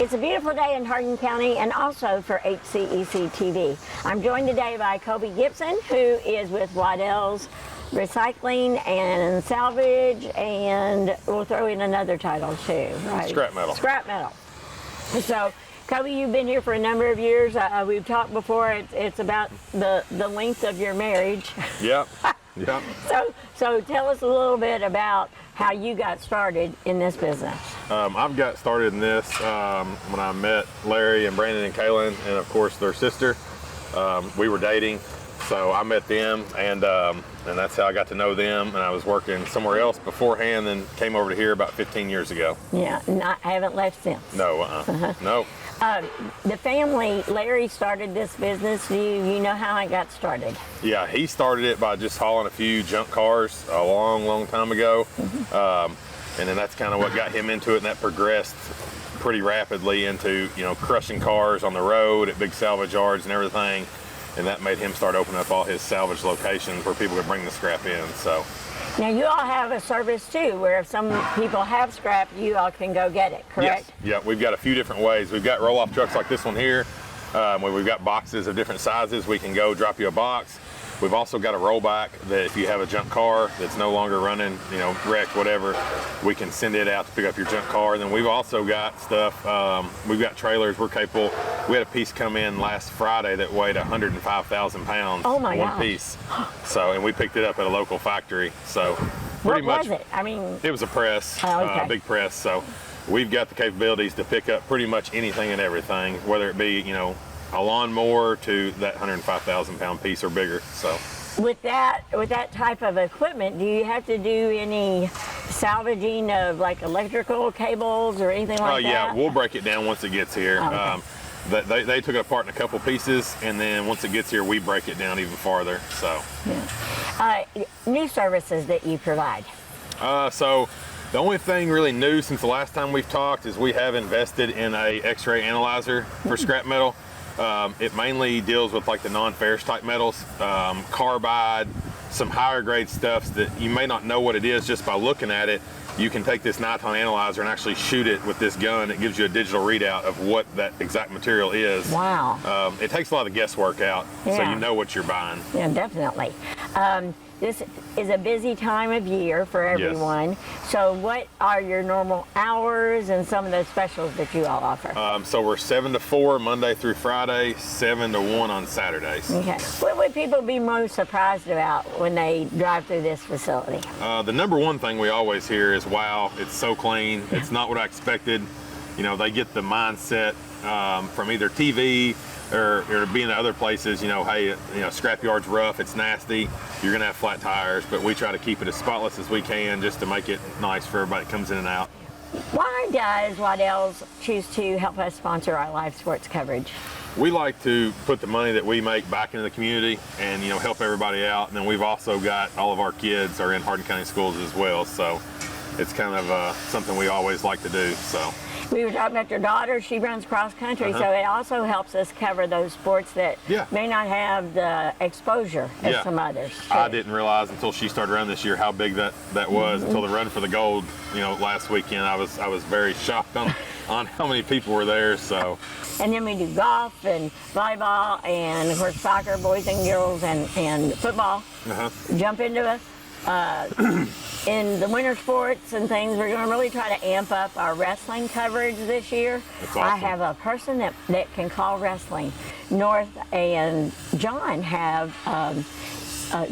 Speaker 4: It's a beautiful day in Hardin County and also for HCEC-TV. I'm joined today by Kobe Gibson, who is with Waddell's Recycling and Salvage, and we'll throw in another title too, right?
Speaker 3: Scrap metal.
Speaker 4: Scrap metal. So, Kobe, you've been here for a number of years. We've talked before. It's about the length of your marriage.
Speaker 3: Yep. Yep.
Speaker 4: So tell us a little bit about how you got started in this business.
Speaker 3: I've got started in this when I met Larry and Brandon and Kaylin, and of course their sister. We were dating So I met them, and that's how I got to know them. And I was working somewhere else beforehand, then came over to here about 15 years ago.
Speaker 4: Yeah, I haven't left since.
Speaker 3: No, no.
Speaker 4: The family, Larry started this business. Do you know how it got started?
Speaker 3: Yeah, he started it by just hauling a few junk cars a long, long time ago. And then that's kind of what got him into it, and that progressed pretty rapidly into, you know, crushing cars on the road at big salvage yards and everything. And that made him start opening up all his salvage locations where people could bring the scrap in. So
Speaker 4: now you all have a service too, where if some people have scrap, you all can go get it, correct?
Speaker 3: yes, yeah, we've got a few different ways. We've got roll-off trucks like this one here, where we've got boxes of different sizes. We can go drop you a box. We've also got a rollback that if you have a junk car that's no longer running, you know, wrecked, whatever, we can send it out to pick up your junk car. And then we've also got stuff, we've got trailers. We're capable. We had a piece come in last Friday that weighed 105,000 pounds.
Speaker 4: Oh my
Speaker 3: one
Speaker 4: gosh.
Speaker 3: piece. So, and we picked it up at a local factory. So pretty
Speaker 4: What
Speaker 3: much,
Speaker 4: was it? I mean,
Speaker 3: it was a press,
Speaker 4: Oh, okay.
Speaker 3: big press. So we've got the capabilities to pick up pretty much anything and everything, whether it be, you know, a lawnmower to that 105,000 pound piece or bigger. So
Speaker 4: with that type of equipment, do you have to do any salvaging of like electrical cables or anything like that?
Speaker 3: yeah, we'll break it down once it gets here.
Speaker 4: Oh, okay.
Speaker 3: They took it apart in a couple pieces, and then once it gets here, we break it down even farther. So
Speaker 4: New services that you provide.
Speaker 3: So the only thing really new since the last time we've talked is we have invested in a X-ray analyzer for scrap metal. It mainly deals with like the non-ferrous type metals, carbide, some higher grade stuffs that you may not know what it is just by looking at it. You can take this niton analyzer and actually shoot it with this gun. It gives you a digital readout of what that exact material is.
Speaker 4: Wow.
Speaker 3: It takes a lot of the guesswork out, so
Speaker 4: Yeah.
Speaker 3: you know what you're buying.
Speaker 4: Yeah, definitely. This is a busy time of year for everyone. So what are your normal hours and some of the specials that you all offer?
Speaker 3: So we're 7 to 4 Monday through Friday, 7 to 1 on Saturdays.
Speaker 4: Okay. What would people be most surprised about when they drive through this facility?
Speaker 3: The number one thing we always hear is, wow, it's so clean. It's not what I expected. You know, they get the mindset from either TV or being at other places, you know, hey, you know, scrapyard's rough, it's nasty, you're gonna have flat tires, but we try to keep it as spotless as we can just to make it nice for everybody that comes in and out.
Speaker 4: Why does Waddell's choose to help us sponsor our live sports coverage?
Speaker 3: We like to put the money that we make back into the community and, you know, help everybody out. And then we've also got all of our kids are in Hardin County schools as well. So it's kind of something we always like to do, so.
Speaker 4: We were talking about your daughter. She runs cross country, so it also helps us cover those sports that may not have the exposure as some others.
Speaker 3: I didn't realize until she started running this year how big that was. Until the Run for the Gold, you know, last weekend, I was very shocked on how many people were there. So.
Speaker 4: And then we do golf and volleyball and of course soccer, boys and girls, and football. Jump into in the winter sports and things. We're going to really try to amp up our wrestling coverage this year.
Speaker 3: That's awesome.
Speaker 4: I have a person that can call wrestling. North and John have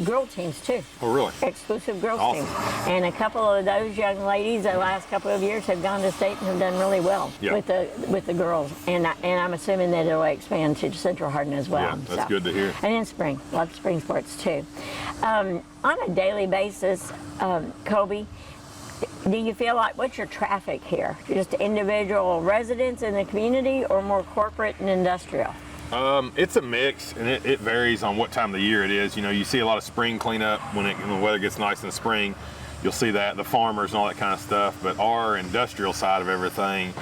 Speaker 4: girl teams too.
Speaker 3: Oh, really?
Speaker 4: Exclusive girls
Speaker 3: Awesome.
Speaker 4: teams. And a couple of those young ladies the last couple of years have gone to state and have done really well with the girls. And I'm assuming that it'll expand to Central Hardin as well.
Speaker 3: Yeah, that's good to hear.
Speaker 4: And in spring, love spring sports too. On a daily basis, Kobe, do you feel like, what's your traffic here? Just individual residents in the community or more corporate and industrial?
Speaker 3: It's a mix, and it varies on what time of the year it is. You know, you see a lot of spring cleanup when the weather gets nice in the spring. You'll see that, the farmers and all that kind of stuff. But our industrial side of everything,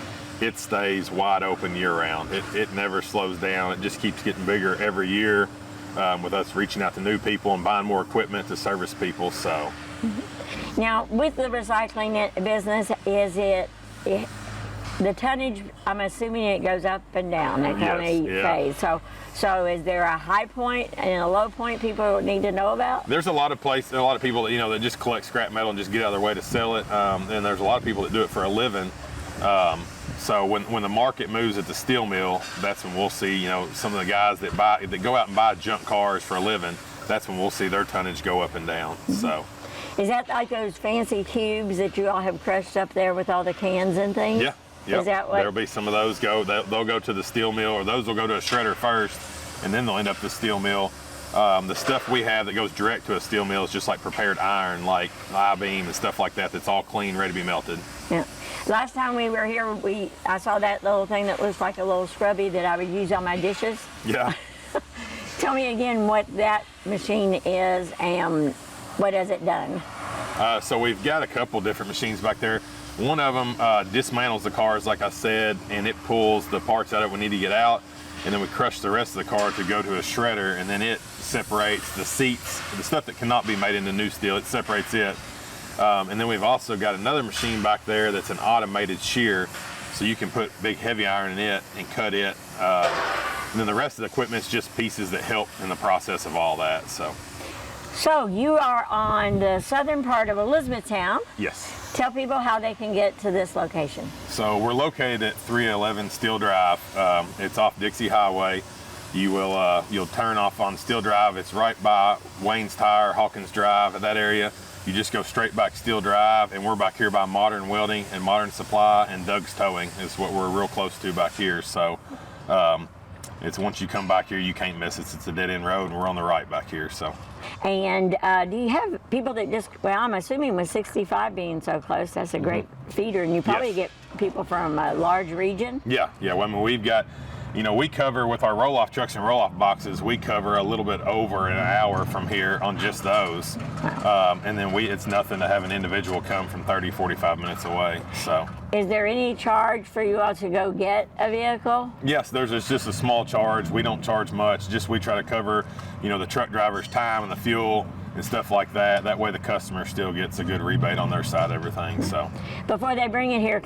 Speaker 3: it stays wide open year round. It never slows down. It just keeps getting bigger every year with us reaching out to new people and buying more equipment to service people. So.
Speaker 4: Now, with the recycling business, is it the tonnage? I'm assuming it goes up and down. That kind of phase. So is there a high point and a low point people need to know about?
Speaker 3: There's a lot of people that, you know, that just collect scrap metal and just get out of their way to sell it. And there's a lot of people that do it for a living. So when the market moves at the steel mill, that's when we'll see, you know, some of the guys that go out and buy junk cars for a living. That's when we'll see their tonnage go up and down. So.
Speaker 4: Is that like those fancy cubes that you all have crushed up there with all the cans and things?
Speaker 3: Yeah. Yep.
Speaker 4: Is that what?
Speaker 3: There'll be some of those they'll go to the steel mill, or those will go to a shredder first, and then they'll end up at the steel mill. The stuff we have that goes direct to a steel mill is just like prepared iron, like I-beam and stuff like that. That's all clean, ready to be melted.
Speaker 4: Yeah. Last time we were here, I saw that little thing that looks like a little scrubby that I would use on my dishes.
Speaker 3: Yeah.
Speaker 4: Tell me again what that machine is and what has it done?
Speaker 3: So we've got a couple different machines back there. One of them dismantles the cars, like I said, and it pulls the parts out that we need to get out. And then we crush the rest of the car to go to a shredder, and then it separates the seats, the stuff that cannot be made into new steel, it separates it. And then we've also got another machine back there that's an automated shear, so you can put big heavy iron in it and cut it. And then the rest of the equipment is just pieces that help in the process of all that.
Speaker 4: So you are on the southern part of Elizabethtown.
Speaker 3: Yes.
Speaker 4: Tell people how they can get to this location.
Speaker 3: So we're located at 311 Steel Drive. It's off Dixie Highway. You'll turn off on Steel Drive. It's right by Wayne's Tire, Hawkins Drive, at that area. You just go straight back Steel Drive, and we're back here by Modern Welding and Modern Supply, and Doug's Towing is what we're real close to back here. So it's once you come back here, you can't miss it. It's a dead end road, and we're on the right back here. So.
Speaker 4: And do you have people that just, well, I'm assuming with 65 being so close, that's a great feeder, and you probably get people from a large region?
Speaker 3: Yeah. Well, I mean, we've got, we cover with our roll-off trucks and roll-off boxes, we cover a little bit over an hour from here on just those. And then it's nothing to have an individual come from 30, 45 minutes away, so.
Speaker 4: Is there any charge for you all to go get a vehicle?
Speaker 3: Yes, there's just a small charge. We don't charge much, just we try to cover, the truck driver's time and the fuel and stuff like that. That way the customer still gets a good rebate on their side of everything, so.
Speaker 4: Before they bring it here,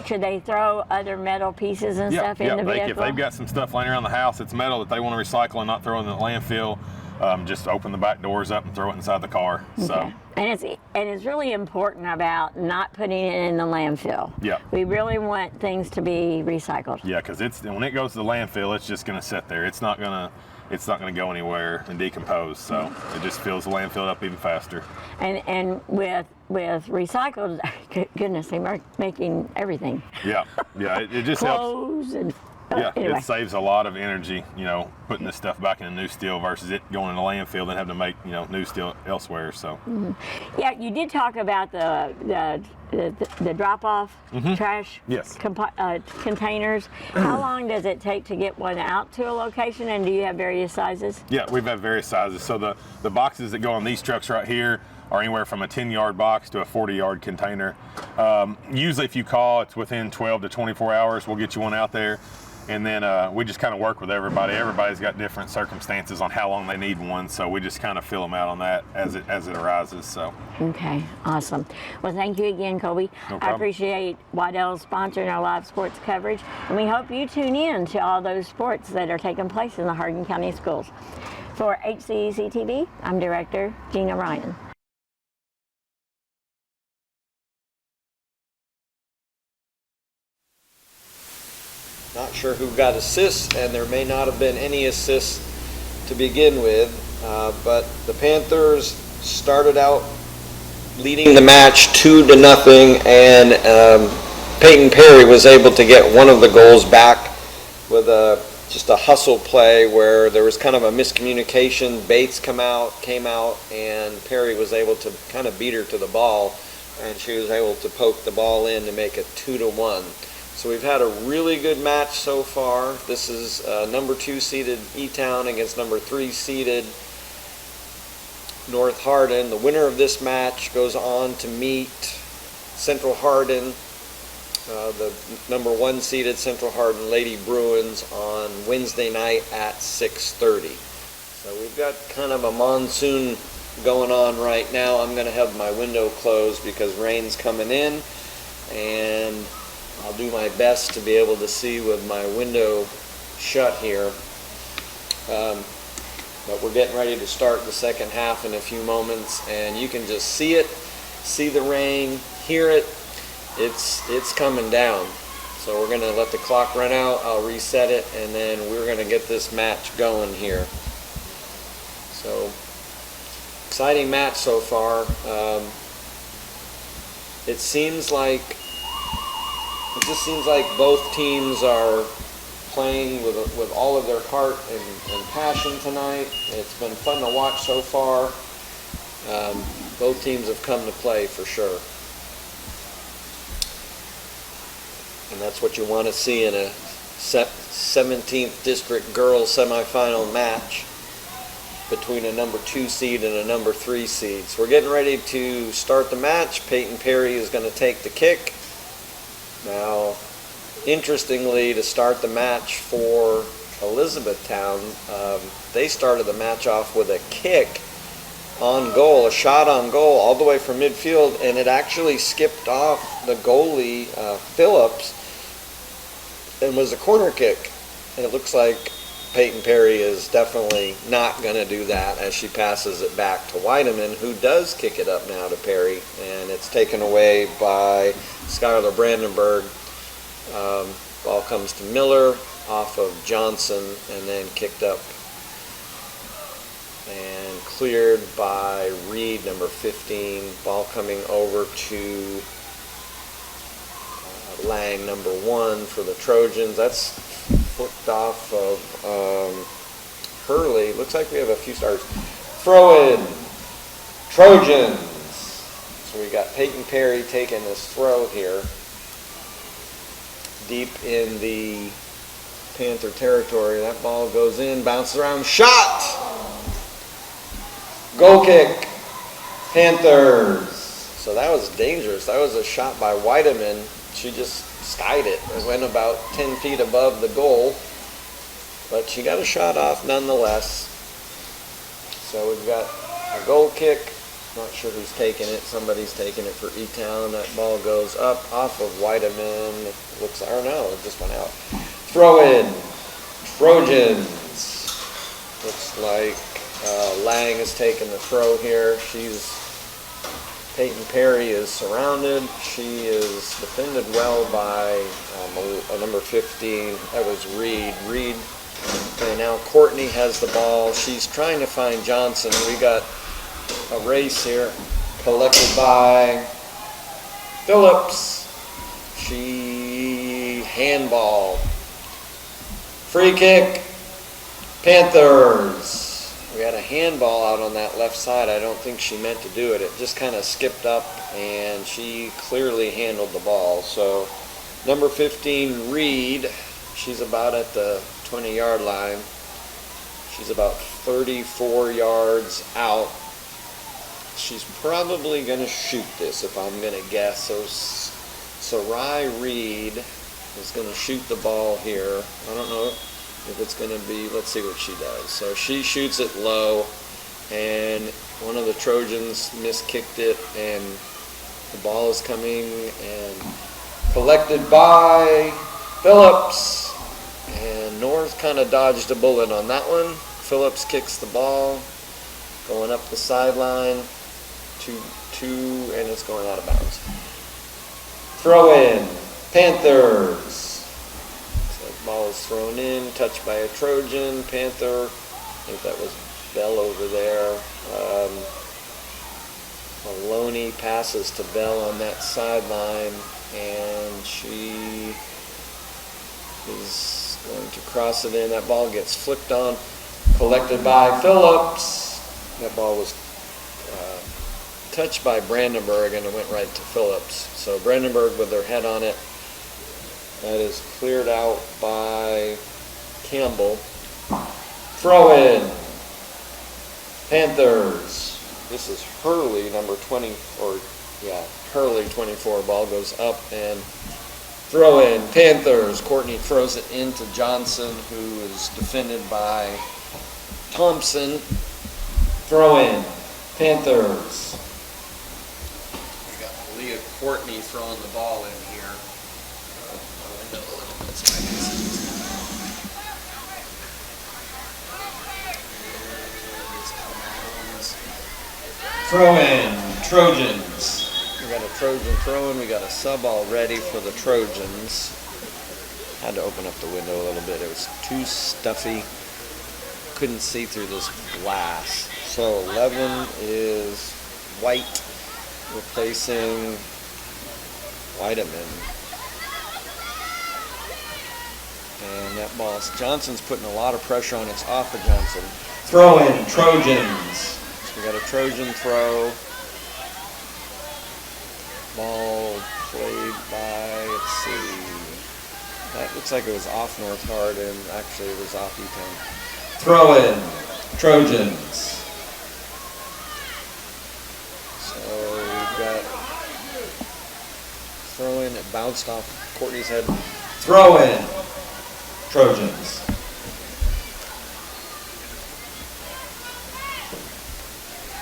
Speaker 4: should they throw other metal pieces and stuff in the vehicle?
Speaker 3: If they've got some stuff laying around the house that's metal that they want to recycle and not throw in the landfill, just open the back doors up and throw it inside the car.
Speaker 4: Okay.
Speaker 3: So.
Speaker 4: And it's really important about not putting it in the landfill.
Speaker 3: Yeah.
Speaker 4: We really want things to be recycled.
Speaker 3: Yeah, because when it goes to the landfill, it's just going to sit there. It's not going to go anywhere and decompose. So it just fills the landfill up even faster.
Speaker 4: And with recycled, goodness, they're making everything.
Speaker 3: Yeah. It just helps.
Speaker 4: Clothes and.
Speaker 3: It saves a lot of energy, putting this stuff back in a new steel versus it going in the landfill and having to make, new steel elsewhere. So.
Speaker 4: Mm-hmm. Yeah, you did talk about the drop-off trash containers. How long does it take to get one out to a location, and do you have various sizes?
Speaker 3: Yeah, we've had various sizes. So the boxes that go on these trucks right here are anywhere from a 10-yard box to a 40-yard container. Usually if you call, it's within 12 to 24 hours, we'll get you one out there. And then we just kind of work with everybody. Everybody's got different circumstances on how long they need one, so we just kind of fill them out on that as it arises. So.
Speaker 4: Okay, awesome. Well, thank you again, Colby.
Speaker 3: No problem.
Speaker 4: I appreciate Waddell sponsoring our live sports coverage, and we hope you tune in to all those sports that are taking place in the Hardin County schools. For HCEC-TV, I'm Director Gina Ryan.
Speaker 1: Not sure who got assists, and there may not have been any assists to begin with, but the Panthers started out leading the match 2-0, and Peyton Perry was able to get one of the goals back with just a hustle play where there was kind of a miscommunication. Bates came out, and Perry was able to kind of beat her to the ball, and she was able to poke the ball in to make it 2-1. So we've had a really good match so far. This is number 2 seeded E-Town against number 3 seeded North Hardin. The winner of this match goes on to meet Central Hardin, the number 1 seeded Central Hardin Lady Bruins, on Wednesday night at 6:30. So we've got kind of a monsoon going on right now. I'm going to have my window closed because rain's coming in, and I'll do my best to be able to see with my window shut here. But we're getting ready to start the second half in a few moments, and you can just see it, see the rain, hear it. It's coming down. So we're going to let the clock run out. I'll reset it, and then we're going to get this match going here. So exciting match so far. It just seems like both teams are playing with all of their heart and passion tonight. It's been fun to watch so far. Both teams have come to play for sure. And that's what you want to see in a 17th District Girls semifinal match between a number 2 seed and a number 3 seed. So we're getting ready to start the match. Peyton Perry is going to take the kick. Now, interestingly, to start the match for Elizabethtown, they started the match off with a kick on goal, a shot on goal all the way from midfield, and it actually skipped off the goalie, Phillips, and was a corner kick. And it looks like Peyton Perry is definitely not going to do that as she passes it back to Weideman, who does kick it up now to Perry, and it's taken away by Skylar Brandenburg. Ball comes to Miller off of Johnson and then kicked up and cleared by Reed, number 15. Ball coming over to Lang, number 1 for the Trojans. That's flipped off of Hurley. Looks like we have a few stars. Throw in, Trojans. So we got Peyton Perry taking this throw here. Deep in the Panther territory. That ball goes in, bounces around, shot! Goal kick, Panthers. So that was dangerous. That was a shot by Weideman. She just skied it. It went about 10 feet above the goal, but she got a shot off nonetheless. So we've got a goal kick. Not sure who's taking it. Somebody's taking it for E-Town. That ball goes up off of Weideman. Looks, or no, it just went out. Throw in, Trojans. Looks like Lang is taking the throw here. Peyton Perry is surrounded. She is defended well by a number 15. That was Reed. And now Courtney has the ball. She's trying to find Johnson. We got a race here, collected by Phillips. She handball. Free kick, Panthers. We had a handball out on that left side. I don't think she meant to do it. It just kind of skipped up, and she clearly handled the ball. So number 15, Reed, she's about at the 20-yard line. She's about 34 yards out. She's probably going to shoot this, if I'm going to guess. So Sarai Reed is going to shoot the ball here. I don't know if it's going to be, let's see what she does. So she shoots it low, and one of the Trojans miskicked it, and the ball is coming and collected by Phillips. And North kind of dodged a bullet on that one. Phillips kicks the ball, going up the sideline, and it's going out of bounds. Throw in, Panthers. So the ball is thrown in, touched by a Trojan. Panther, I think that was Bell over there. Maloney passes to Bell on that sideline, and she is going to cross it in. That ball gets flipped on, collected by Phillips. That ball was touched by Brandenburg, and it went right to Phillips. So Brandenburg with their head on it. That is cleared out by Campbell. Throw in, Panthers. This is Hurley, number 20, Hurley 24. Ball goes up and throw in, Panthers. Courtney throws it into Johnson, who is defended by Thompson. Throw in, Panthers. We got Leah Courtney throwing the ball in here. Throw in, Trojans. We got a Trojan throw-in. We got a sub already for the Trojans. Had to open up the window a little bit. It was too stuffy. Couldn't see through this glass. So 11 is White replacing Weideman. And that ball, Johnson's putting a lot of pressure on. It's off of Johnson.
Speaker 2: Throw in, Trojans.
Speaker 1: So we got a Trojan throw. Ball played by, let's see. That looks like it was off North Hardin. Actually, it was off E-Town.
Speaker 2: Throw in, Trojans.
Speaker 1: So we've got throw in. It bounced off Courtney's head.
Speaker 2: Throw in, Trojans.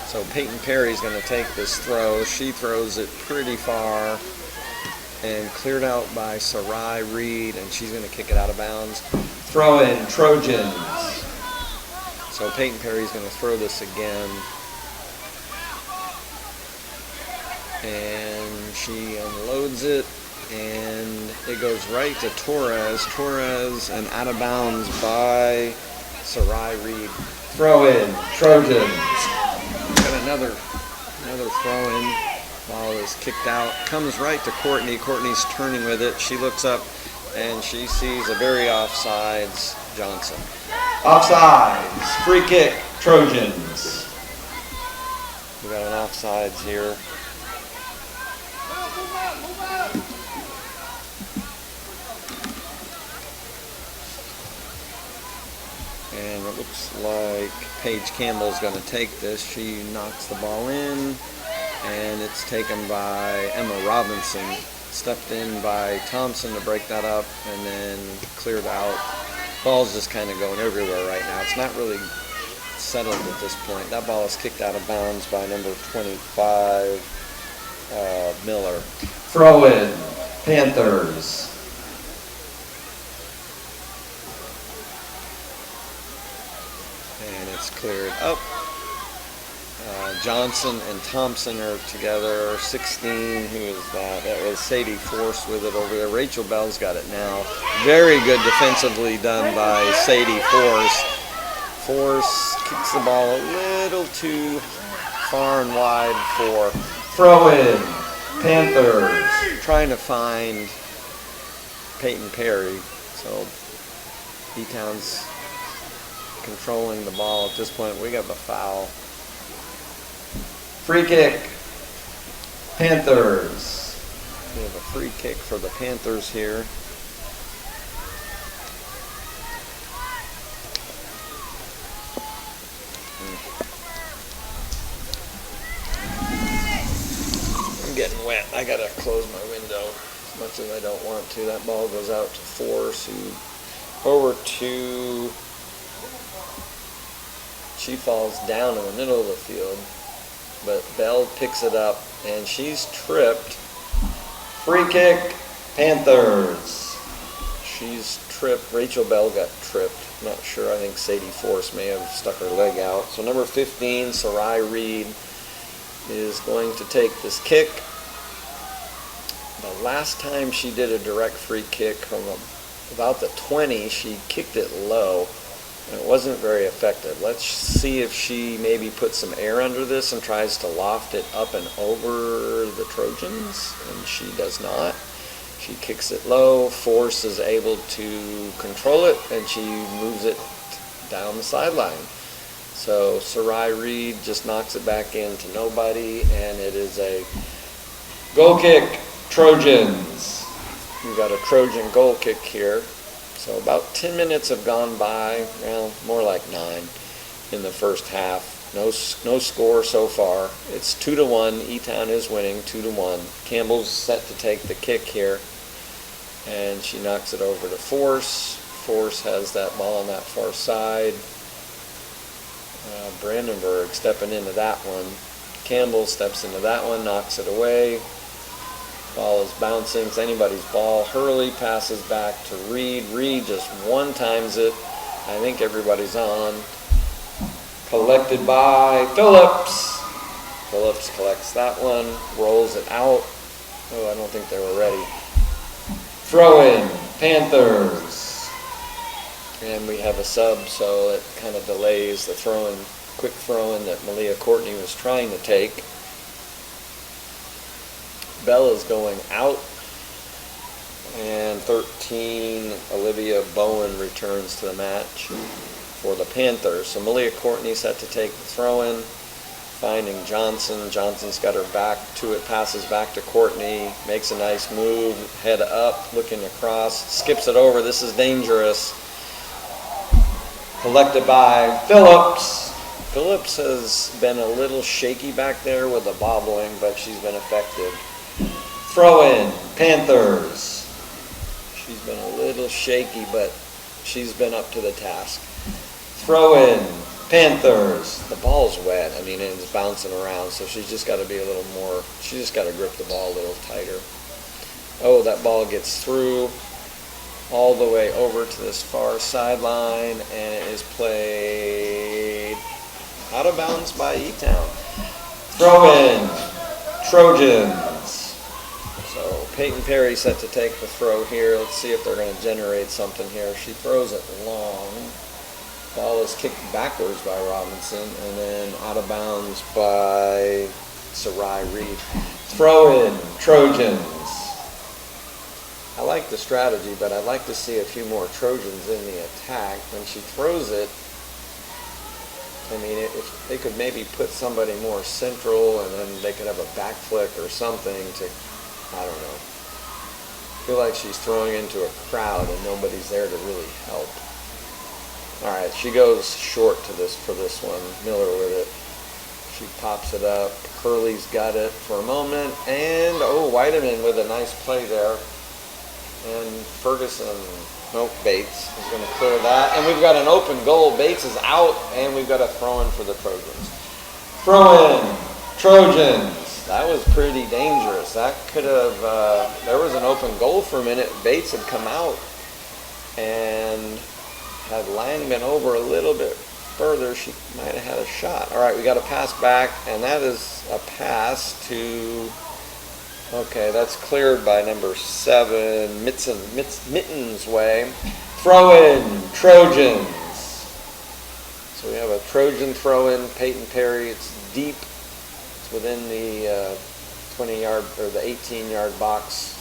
Speaker 1: So Peyton Perry's going to take this throw. She throws it pretty far and cleared out by Sarai Reed, and she's going to kick it out of bounds.
Speaker 2: Throw in, Trojans.
Speaker 1: So Peyton Perry's going to throw this again. And she unloads it, and it goes right to Torres. Torres, and out of bounds by Sarai Reed.
Speaker 2: Throw in, Trojans.
Speaker 1: Got another throw in. Ball is kicked out. Comes right to Courtney. Courtney's turning with it. She looks up and she sees a very offsides Johnson.
Speaker 2: Offsides. Free kick, Trojans.
Speaker 1: We got an offsides here. And it looks like Paige Campbell's going to take this. She knocks the ball in, and it's taken by Emma Robinson. Stepped in by Thompson to break that up, and then cleared out. Ball's just kind of going everywhere right now. It's not really settled at this point. That ball is kicked out of bounds by number 25, Miller.
Speaker 2: Throw in, Panthers.
Speaker 1: And it's cleared up. Johnson and Thompson are together. 16, who is that? That was Sadie Force with it over there. Rachel Bell's got it now. Very good defensively done by Sadie Force. Force kicks the ball a little too far and wide for
Speaker 2: Throw in, Panthers.
Speaker 1: trying to find Peyton Perry. So E-Town's controlling the ball at this point. We got the foul.
Speaker 2: Free kick, Panthers.
Speaker 1: We have a free kick for the Panthers here. I'm getting wet. I gotta close my window as much as I don't want to. That ball goes out to Force, who over to. She falls down in the middle of the field, but Bell picks it up, and she's tripped.
Speaker 2: Free kick, Panthers.
Speaker 1: She's tripped. Rachel Bell got tripped. Not sure. I think Sadie Force may have stuck her leg out. So number 15, Sarai Reed, is going to take this kick. The last time she did a direct free kick from about the 20, she kicked it low. And it wasn't very effective. Let's see if she maybe puts some air under this and tries to loft it up and over the Trojans, and she does not. She kicks it low. Force is able to control it, and she moves it down the sideline. So Sarai Reed just knocks it back into nobody, and it is a
Speaker 2: Goal kick, Trojans.
Speaker 1: we've got a Trojan goal kick here. So about 10 minutes have gone by, well, more like 9 in the first half. No score so far. It's 2-1. E-Town is winning 2-1. Campbell's set to take the kick here, and she knocks it over to Force. Force has that ball on that far side. Brandenburg stepping into that one. Campbell steps into that one, knocks it away. Ball is bouncing. It's anybody's ball. Hurley passes back to Reed. Reed just one-times it. I think everybody's on.
Speaker 2: Collected by Phillips.
Speaker 1: Phillips collects that one, rolls it out. Oh, I don't think they were ready.
Speaker 2: Throw in, Panthers.
Speaker 1: And we have a sub, so it kind of delays the throw-in, quick throw-in that Malia Courtney was trying to take. Bella's going out, and 13, Olivia Bowen returns to the match for the Panthers. So Malia Courtney set to take the throw-in, finding Johnson. Johnson's got her back to it, passes back to Courtney, makes a nice move, head up, looking across, skips it over. This is dangerous. Collected by Phillips. Phillips has been a little shaky back there with the bobbling, but she's been effective. Throw in, Panthers. She's been a little shaky, but she's been up to the task. Throw in, Panthers. The ball's wet. I mean, it's bouncing around, so she's just got to be a little more, she just got to grip the ball a little tighter. Oh, that ball gets through all the way over to this far sideline, and it is played out of bounds by E-Town. Throw in, Trojans. So Peyton Perry set to take the throw here. Let's see if they're going to generate something here. She throws it long. Ball is kicked backwards by Robinson, and then out of bounds by Sarai Reed. Throw in, Trojans. I like the strategy, but I'd like to see a few more Trojans in the attack. When she throws it, I mean, if they could maybe put somebody more central, and then they could have a back flick or something to, I don't know. I feel like she's throwing into a crowd and nobody's there to really help. All right, she goes short to this for this one. Miller with it. She pops it up. Hurley's got it for a moment, and oh, Weideman with a nice play there. And Ferguson, nope, Bates is going to clear that. And we've got an open goal. Bates is out, and we've got a throw-in for the Trojans. Throw-in, Trojans. That was pretty dangerous. That could have, there was an open goal for a minute. Bates had come out, and had Lang been over a little bit further, she might have had a shot. All right, we got a pass back, and that is a pass to, okay, that's cleared by number 7, Mittens way. Throw in, Trojans. So we have a Trojan throw in, Peyton Perry. It's deep. It's within the 20-yard or the 18-yard box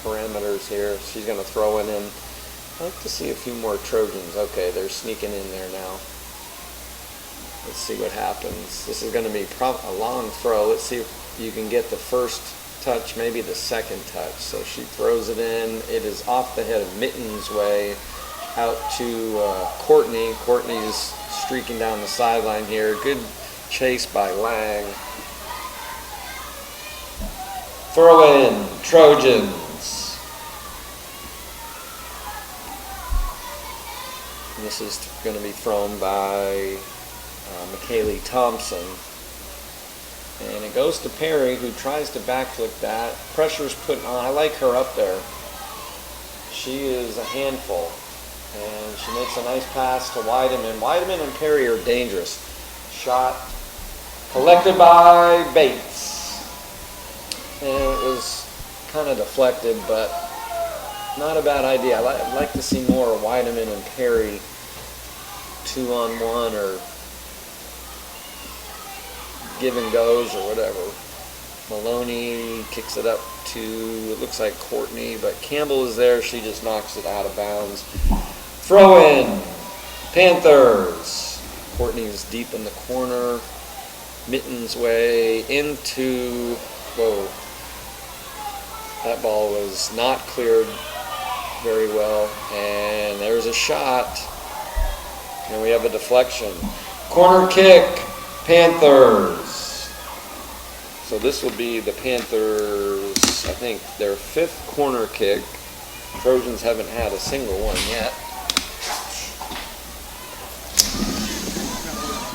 Speaker 1: parameters here. She's going to throw it in. I'd like to see a few more Trojans. Okay, they're sneaking in there now. Let's see what happens. This is going to be a long throw. Let's see if you can get the first touch, maybe the second touch. So she throws it in. It is off the head of Mittens' way out to Courtney. Courtney's streaking down the sideline here. Good chase by Lang. Throw in, Trojans. And this is going to be thrown by McKaylee Thompson. And it goes to Perry, who tries to backflip that. Pressure's put on. I like her up there. She is a handful. And she makes a nice pass to Weideman. Weideman and Perry are dangerous. Shot collected by Bates. And it was kind of deflected, but not a bad idea. I'd like to see more Weideman and Perry 2-on-1 or give and goes or whatever. Maloney kicks it up to, it looks like Courtney, but Campbell is there. She just knocks it out of bounds. Throw in, Panthers. Courtney's deep in the corner. Mittens' way into, whoa. That ball was not cleared very well. And there's a shot. And we have a deflection. Corner kick, Panthers. So this will be the Panthers, I think, their 5th corner kick. Trojans haven't had a single one yet.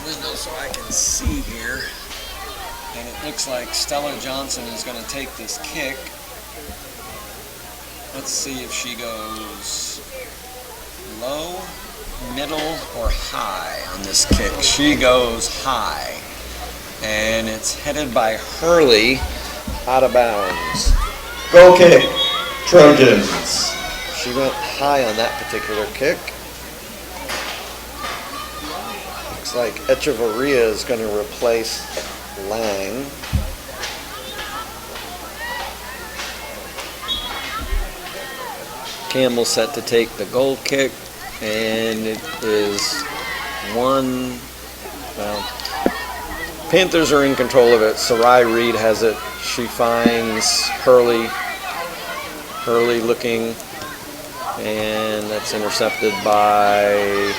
Speaker 1: Window so I can see here. And it looks like Stella Johnson is going to take this kick. Let's see if she goes low, middle, or high on this kick. She goes high. And it's headed by Hurley out of bounds. Goal kick, Trojans. She went high on that particular kick. Looks like Echevarria is going to replace Lang. Campbell set to take the goal kick, and it is one. Well, Panthers are in control of it. Sarai Reed has it. She finds Hurley looking, and that's intercepted by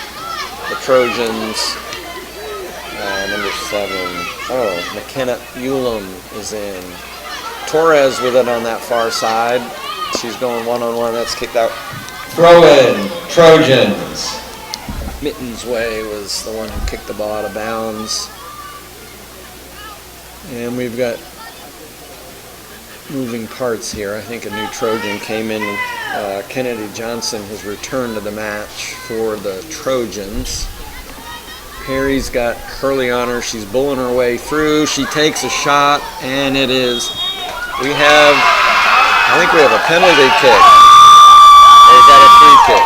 Speaker 1: the Trojans. Number 7. Oh, McKenna Ulam is in. Torres with it on that far side. She's going one-on-one. That's kicked out.
Speaker 2: Throw in, Trojans.
Speaker 1: Mittens Way was the one who kicked the ball out of bounds. And we've got moving parts here. I think a new Trojan came in. Kennedy Johnson has returned to the match for the Trojans. Perry's got Hurley on her. She's bulling her way through. She takes a shot, and it is. I think we have a penalty kick. Or is that a free kick?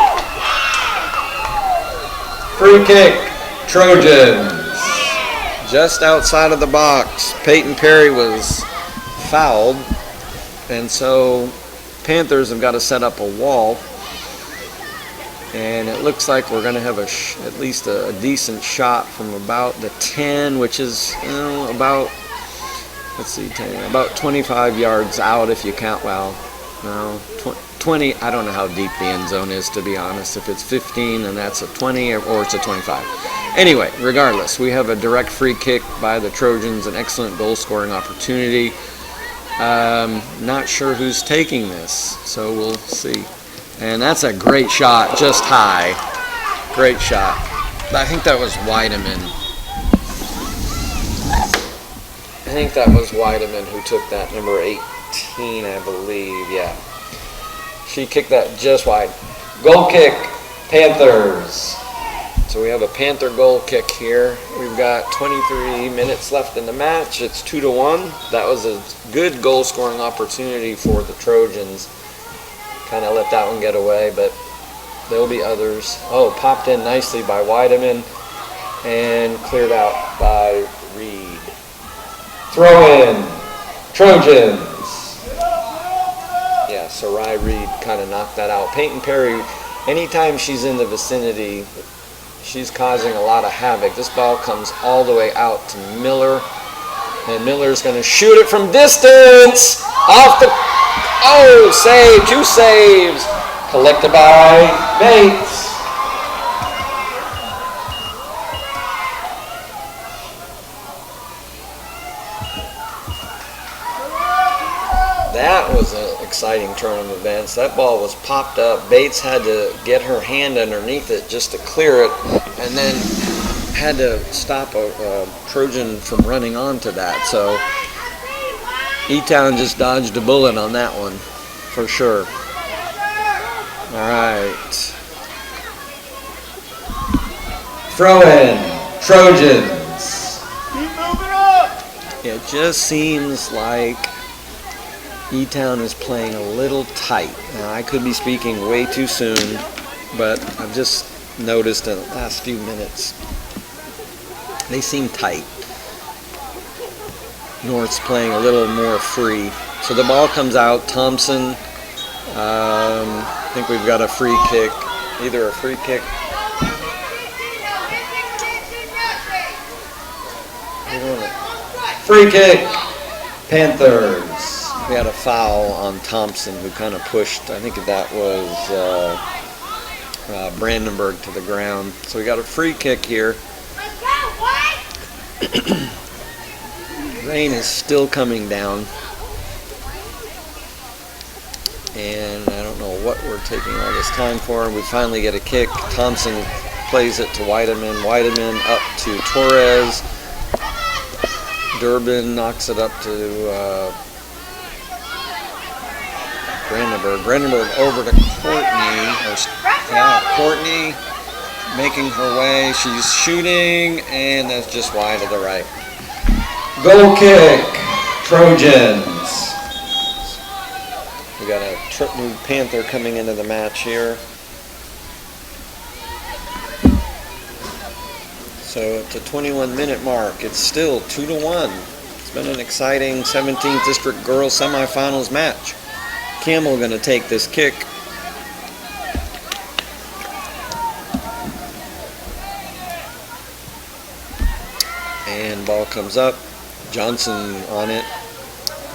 Speaker 2: Free kick, Trojans.
Speaker 1: Just outside of the box. Peyton Perry was fouled, and so Panthers have got to set up a wall, and it looks like we're going to have at least a decent shot from about the 10, which is about, let's see, 10, about 25 yards out if you count, well, no, 20, I don't know how deep the end zone is, to be honest. If it's 15, then that's a 20, or it's a 25. Anyway, regardless, we have a direct free kick by the Trojans, an excellent goal-scoring opportunity. Not sure who's taking this, so we'll see. And that's a great shot, just high. Great shot. I think that was Weideman. Who took that, number 18, I believe, yeah. She kicked that just wide.
Speaker 2: Goal kick, Panthers.
Speaker 1: So we have a Panther goal kick here. We've got 23 minutes left in the match. It's 2-1. That was a good goal scoring opportunity for the Trojans. Kind of let that one get away, but there'll be others. Oh, popped in nicely by Weideman and cleared out by Reed.
Speaker 2: Throw in, Trojans.
Speaker 1: Yeah, Sarai Reed kind of knocked that out. Peyton Perry, anytime she's in the vicinity, she's causing a lot of havoc. This ball comes all the way out to Miller, and Miller's going to shoot it from distance. Off the, oh, save, 2 saves.
Speaker 2: Collected by Bates.
Speaker 1: That was an exciting turn of events. That ball was popped up. Bates had to get her hand underneath it just to clear it, and then had to stop a Trojan from running onto that. So E-Town just dodged a bullet on that one, for sure. All right.
Speaker 2: Throw in, Trojans.
Speaker 1: It just seems like E-Town is playing a little tight. Now, I could be speaking way too soon, but I've just noticed in the last few minutes, they seem tight. North's playing a little more free. So the ball comes out. Thompson, I think we've got a free kick. Either a free kick.
Speaker 2: Free kick, Panthers.
Speaker 1: We had a foul on Thompson, who kind of pushed, I think that was Brandenburg to the ground. So we got a free kick here. Rain is still coming down. And I don't know what we're taking all this time for. We finally get a kick. Thompson plays it to Weideman. Weideman up to Torres. Durbin knocks it up to Brandenburg. Brandenburg over to Courtney. Courtney making her way. She's shooting, and that's just wide to the right.
Speaker 2: Goal kick, Trojans.
Speaker 1: We got a new Panther coming into the match here. So at the 21-minute mark, it's still 2-1. It's been an exciting 17th District Girls Semifinals match. Campbell going to take this kick. ball comes up. Johnson on it.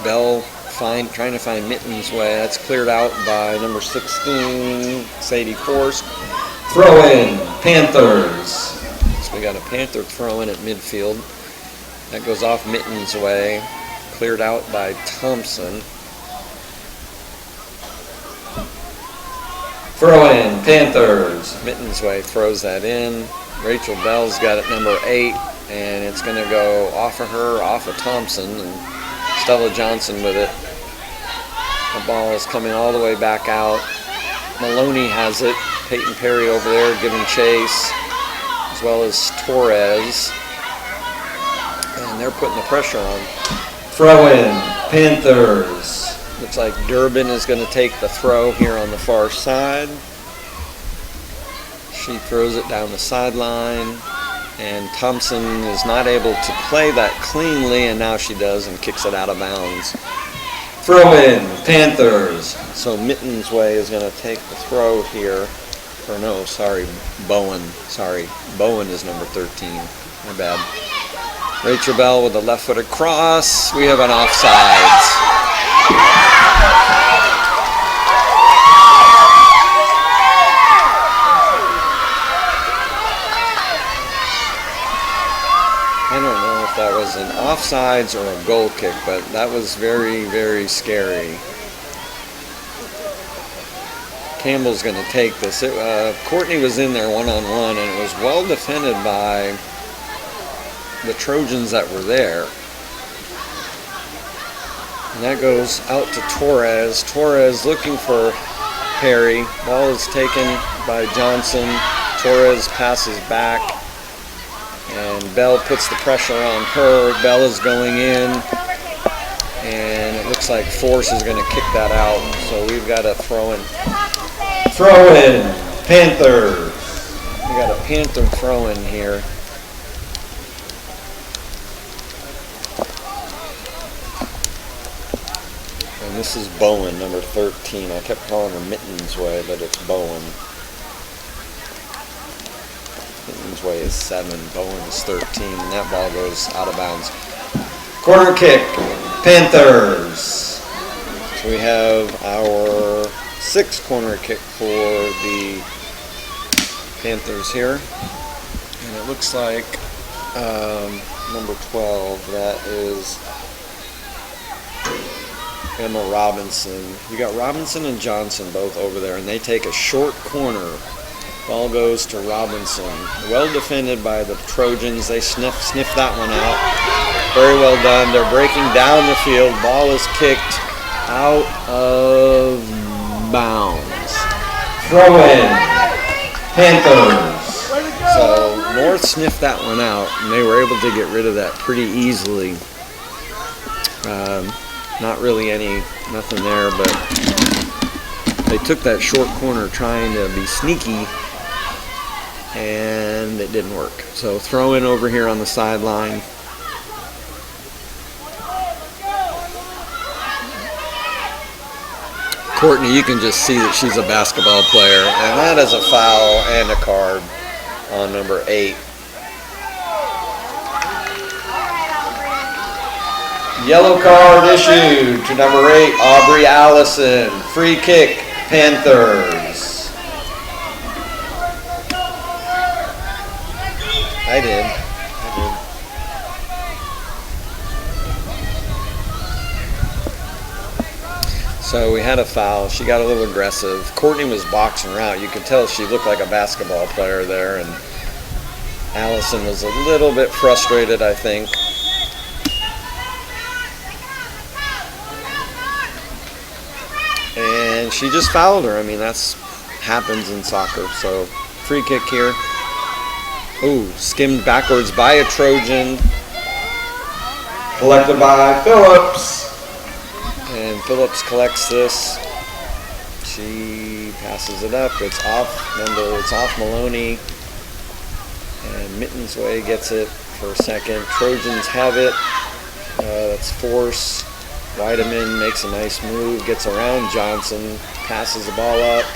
Speaker 1: Bell trying to find Mittens' way. That's cleared out by number 16, Sadie Force.
Speaker 2: Throw in, Panthers.
Speaker 1: So we got a Panther throw in at midfield. That goes off Mittens' way. Cleared out by Thompson.
Speaker 2: Throw in, Panthers.
Speaker 1: Mittens' way throws that in. Rachel Bell's got it number 8, and it's going to go off of her, off of Thompson, and Stella Johnson with it. The ball is coming all the way back out. Maloney has it. Peyton Perry over there giving chase, as well as Torres. And they're putting the pressure on.
Speaker 2: Throw in, Panthers.
Speaker 1: Looks like Durbin is going to take the throw here on the far side. She throws it down the sideline, and Thompson is not able to play that cleanly, and now she does and kicks it out of bounds.
Speaker 2: Throw in, Panthers.
Speaker 1: So Mittens' way is going to take the throw here. Or no, sorry, Bowen. Sorry, Bowen is number 13. My bad. Rachel Bell with a left-footed cross. We have an offsides. I don't know if that was an offsides or a goal kick, but that was very, very scary. Campbell's going to take this. Courtney was in there one-on-one, and it was well defended by the Trojans that were there. And that goes out to Torres. Torres looking for Perry. Ball is taken by Johnson. Torres passes back, and Bell puts the pressure on her. Bell is going in, and it looks like Force is going to kick that out. So we've got a throw in.
Speaker 2: Throw in, Panthers.
Speaker 1: We got a Panther throw in here. And this is Bowen, number 13. I kept calling her Mittens' way, but it's Bowen. Mittens' way is 7, Bowen is 13, and that ball goes out of bounds.
Speaker 2: Corner kick, Panthers.
Speaker 1: So we have our 6th corner kick for the Panthers here. And it looks like number 12, that is Emma Robinson. You got Robinson and Johnson both over there, and they take a short corner. Ball goes to Robinson. Well defended by the Trojans. They sniff that one out. Very well done. They're breaking down the field. Ball is kicked out of bounds.
Speaker 2: Throw in, Panthers.
Speaker 1: So North sniffed that one out, and they were able to get rid of that pretty easily. Not really nothing there, but they took that short corner trying to be sneaky, and it didn't work. So throw in over here on the sideline. Courtney, you can just see that she's a basketball player, and that is a foul and a card on number 8.
Speaker 2: Yellow card issued to number 8, Aubrey Allison. Free kick, Panthers.
Speaker 1: I did. So we had a foul. She got a little aggressive. Courtney was boxing her out. You could tell she looked like a basketball player there, and Allison was a little bit frustrated, I think. And she just fouled her. I mean, that's happens in soccer. So free kick here. Ooh, skimmed backwards by a Trojan.
Speaker 2: Collected by Phillips.
Speaker 1: And Phillips collects this. She passes it up. It's off Maloney. And Mittens' way gets it for a second. Trojans have it. That's Force. Weideman makes a nice move, gets around Johnson, passes the ball up.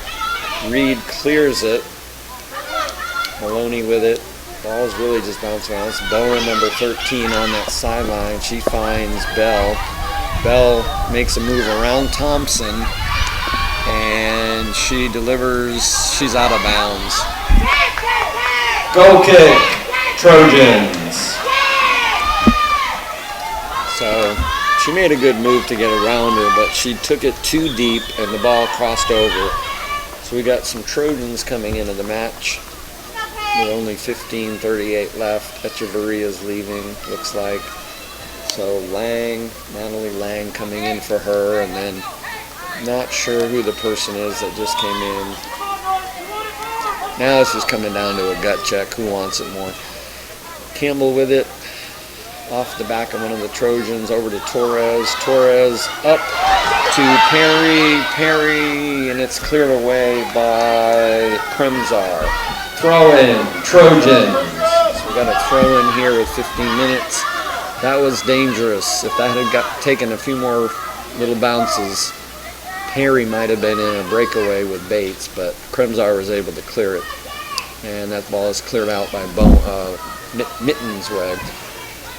Speaker 1: Reed clears it. Maloney with it. Ball's really just bouncing around. It's Bowen, number 13, on that sideline. She finds Bell. Bell makes a move around Thompson, and she delivers. She's out of bounds.
Speaker 2: Goal kick, Trojans.
Speaker 1: So she made a good move to get around her, but she took it too deep, and the ball crossed over. So we got some Trojans coming into the match with only 15:38 left. Echeveria's leaving, looks like. So Natalie Lang coming in for her, and then not sure who the person is that just came in. Now this is coming down to a gut check. Who wants it more? Campbell with it, off the back of one of the Trojans, over to Torres. Torres up to Perry. Perry, and it's cleared away by Kremzar.
Speaker 2: Throw in, Trojans.
Speaker 1: So we got a throw in here with 15 minutes. That was dangerous. If that had taken a few more little bounces, Perry might have been in a breakaway with Bates, but Kremzar was able to clear it. And that ball is cleared out by Mittensweg.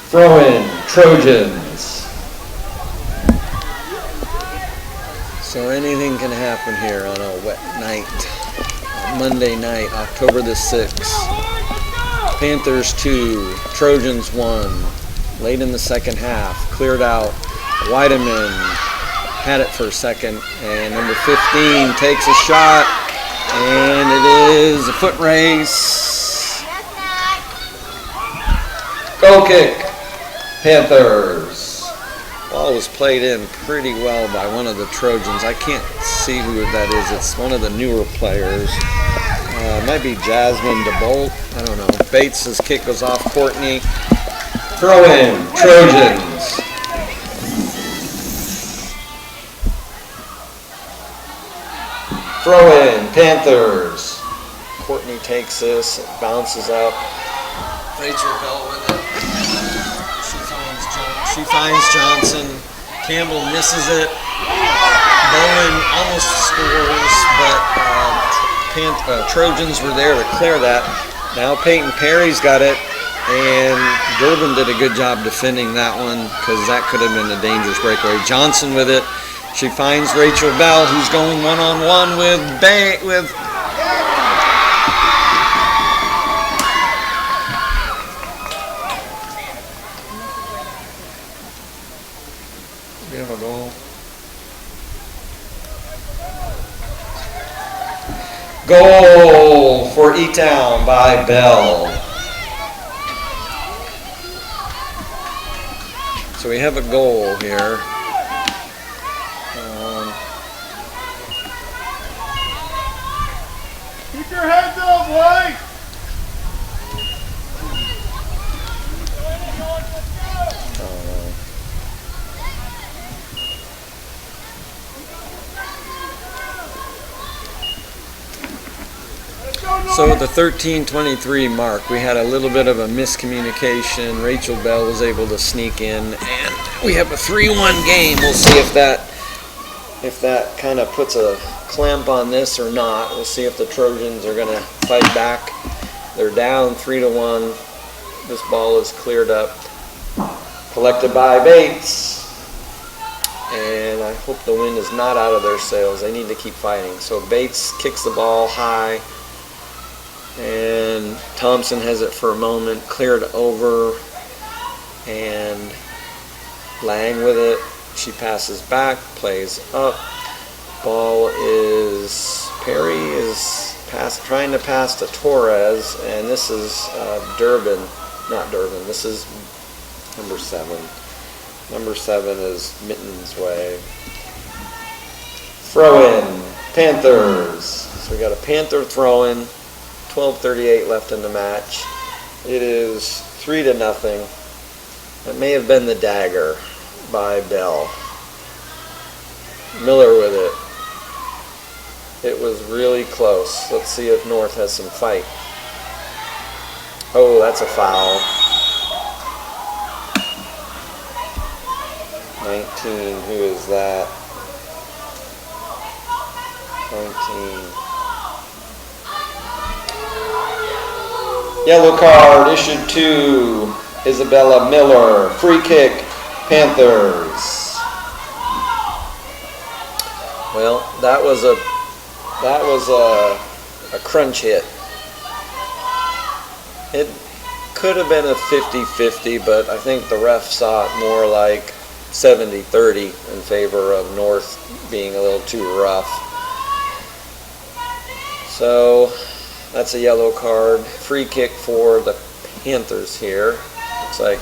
Speaker 2: Throw in, Trojans.
Speaker 1: So anything can happen here on a wet night. Monday night, October the 6th. Panthers 2, Trojans 1. Late in the second half, cleared out. Weideman had it for a second, and number 15 takes a shot, and it is a foot race.
Speaker 2: Goal kick, Panthers.
Speaker 1: Ball was played in pretty well by one of the Trojans. I can't see who that is. It's one of the newer players. It might be Jasmine DeBolt. I don't know. Bates' kick goes off Courtney.
Speaker 2: Throw in, Trojans. Throw in, Panthers.
Speaker 1: Courtney takes this, it bounces up. Rachel Bell with it. She finds Johnson. Campbell misses it. Bowen almost scores, but Trojans were there to clear that. Now Peyton Perry's got it, and Durbin did a good job defending that one because that could have been a dangerous breakaway. Johnson with it. She finds Rachel Bell, who's going one-on-one with We have a goal.
Speaker 2: Goal for E-Town by Bell.
Speaker 1: So we have a goal here.
Speaker 5: Keep your heads up, Blake!
Speaker 1: So at the 13:23 mark, we had a little bit of a miscommunication. Rachel Bell was able to sneak in, and we have a 3-1 game. We'll see if that kind of puts a clamp on this or not. We'll see if the Trojans are going to fight back. They're down 3-1. This ball is cleared up.
Speaker 2: Collected by Bates.
Speaker 1: And I hope the wind is not out of their sails. They need to keep fighting. So Bates kicks the ball high. And Thompson has it for a moment, cleared over, and Lang with it. She passes back, plays up. Ball is, Perry is trying to pass to Torres, and this is this is number 7. Number 7 is Mittensweg.
Speaker 2: Throw in, Panthers.
Speaker 1: So we got a Panther throw in. 12:38 left in the match. It is 3-0. It may have been the dagger by Bell. Miller with it. It was really close. Let's see if North has some fight. Oh, that's a foul. 19, who is that? 19.
Speaker 2: Yellow card issued to Isabella Miller. Free kick, Panthers.
Speaker 1: Well, that was a crunch hit. It could have been a 50-50, but I think the ref saw it more like 70-30 in favor of North being a little too rough. So that's a yellow card. Free kick for the Panthers here. Looks like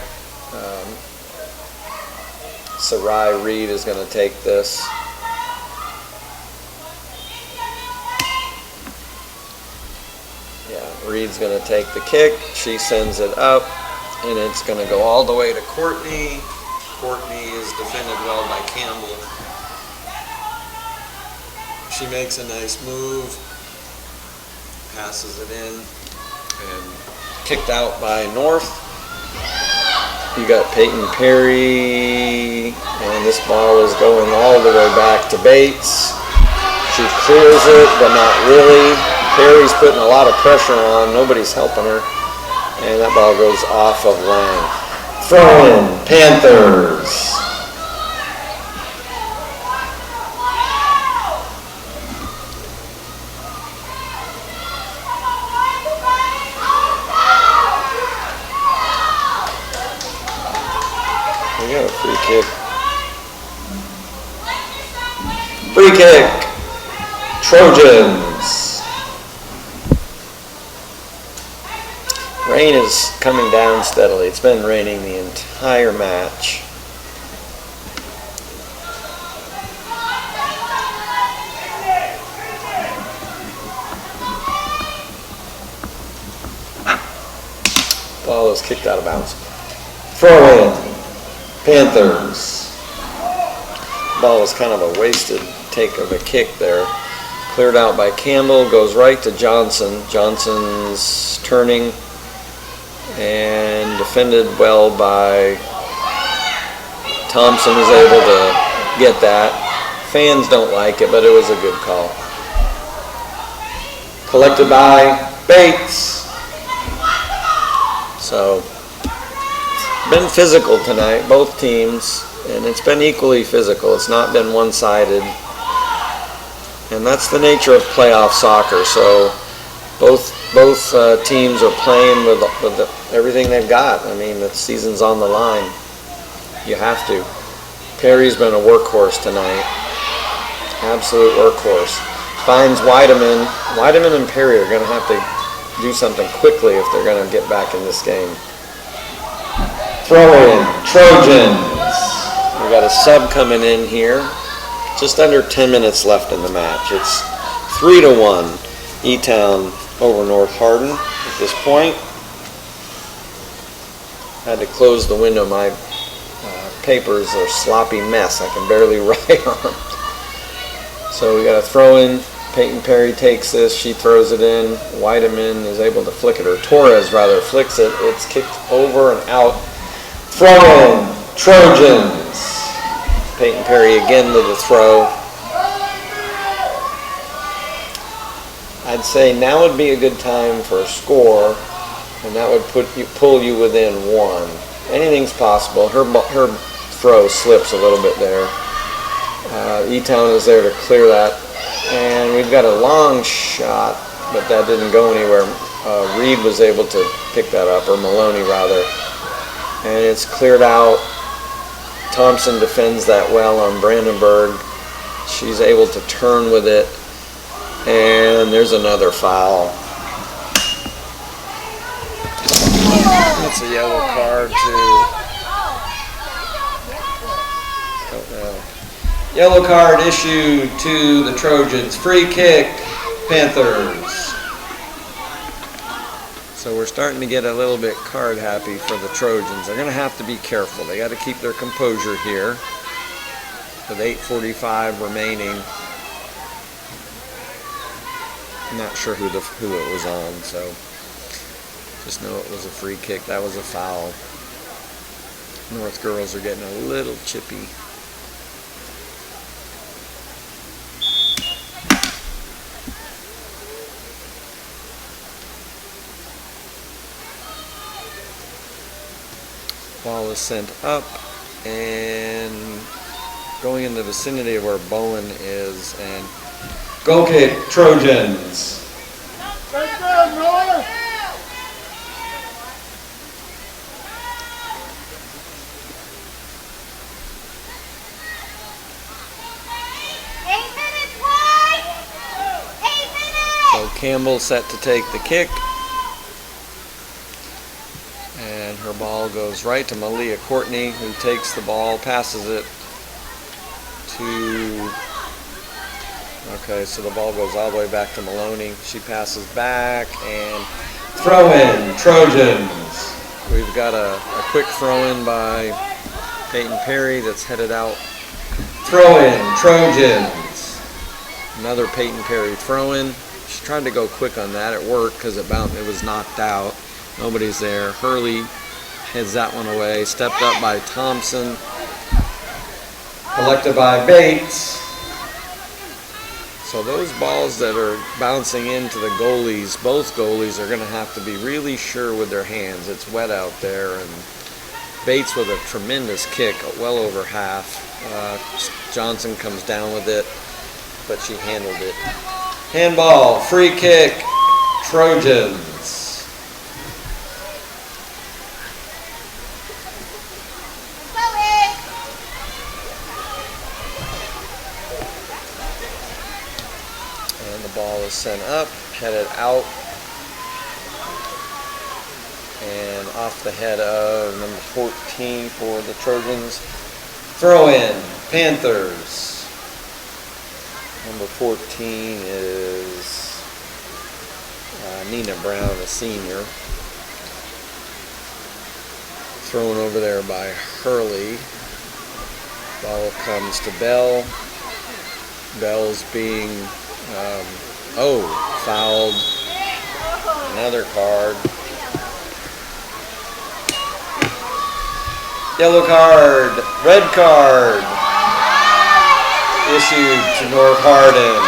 Speaker 1: Sarai Reed is going to take this. Yeah, Reed's going to take the kick. She sends it up, and it's going to go all the way to Courtney. Courtney is defended well by Campbell. She makes a nice move, passes it in, and kicked out by North. You got Peyton Perry, and this ball is going all the way back to Bates. She clears it, but not really. Perry's putting a lot of pressure on. Nobody's helping her. And that ball goes off of Lang.
Speaker 2: Throw in, Panthers.
Speaker 1: We got a free kick.
Speaker 2: Free kick, Trojans.
Speaker 1: Rain is coming down steadily. It's been raining the entire match. Ball is kicked out of bounds.
Speaker 2: Throw in, Panthers.
Speaker 1: Ball was kind of a wasted take of a kick there. Cleared out by Campbell, goes right to Johnson. Johnson's turning and defended well by Thompson, is able to get that. Fans don't like it, but it was a good call.
Speaker 2: Collected by Bates.
Speaker 1: So, been physical tonight, both teams, and it's been equally physical. It's not been one-sided. And that's the nature of playoff soccer. So both teams are playing with everything they've got. I mean, the season's on the line. You have to. Perry's been a workhorse tonight. Absolute workhorse. Finds Weideman. Weideman and Perry are going to have to do something quickly if they're going to get back in this game.
Speaker 2: Throw in, Trojans.
Speaker 1: We got a sub coming in here. Just under 10 minutes left in the match. It's 3-1 E-Town over North Hardin at this point. Had to close the window. My papers are a sloppy mess. I can barely write on them. So we got a throw in. Peyton Perry takes this. She throws it in. Weideman is able to flick it, or Torres rather flicks it. It's kicked over and out.
Speaker 2: Throw in, Trojans.
Speaker 1: Peyton Perry again with the throw. I'd say now would be a good time for a score, and that would pull you within one. Anything's possible. Her throw slips a little bit there. E-Town is there to clear that, and we've got a long shot, but that didn't go anywhere. Reed was able to pick that up, or Maloney rather, and it's cleared out. Thompson defends that well on Brandenburg. She's able to turn with it, and there's another foul. It's a yellow card don't know.
Speaker 2: Yellow card issued to the Trojans. Free kick, Panthers.
Speaker 1: So we're starting to get a little bit card happy for the Trojans. They're going to have to be careful. They got to keep their composure here with 8:45 remaining. I'm not sure who it was on, so just know it was a free kick. That was a foul. North girls are getting a little chippy. Ball is sent up and going in the vicinity of where Bowen is, and
Speaker 2: Goal kick, Trojans.
Speaker 5: Take down, North.
Speaker 1: so Campbell set to take the kick. And her ball goes right to Malia Courtney, who takes the ball, passes it to... Okay, so the ball goes all the way back to Maloney. She passes back, and
Speaker 2: Throw in, Trojans.
Speaker 1: we've got a quick throw-in by Peyton Perry that's headed out.
Speaker 2: Throw in, Trojans.
Speaker 1: Another Peyton Perry throw-in. She tried to go quick on that. It worked because it was knocked out. Nobody's there. Hurley heads that one away. Stepped up by Thompson.
Speaker 2: Collected by Bates.
Speaker 1: So those balls that are bouncing into the goalies, both goalies are going to have to be really sure with their hands. It's wet out there, and Bates with a tremendous kick, well over half. Johnson comes down with it, but she handled it.
Speaker 2: Handball, free kick, Trojans.
Speaker 1: And the ball is sent up, headed out, and off the head of number 14 for the Trojans.
Speaker 2: Throw in, Panthers.
Speaker 1: Number 14 is Nina Brown, a senior. Thrown over there by Hurley. Ball comes to Bell. Bell's being, fouled. Another card.
Speaker 2: Yellow card, red card. Issued to North Hardin.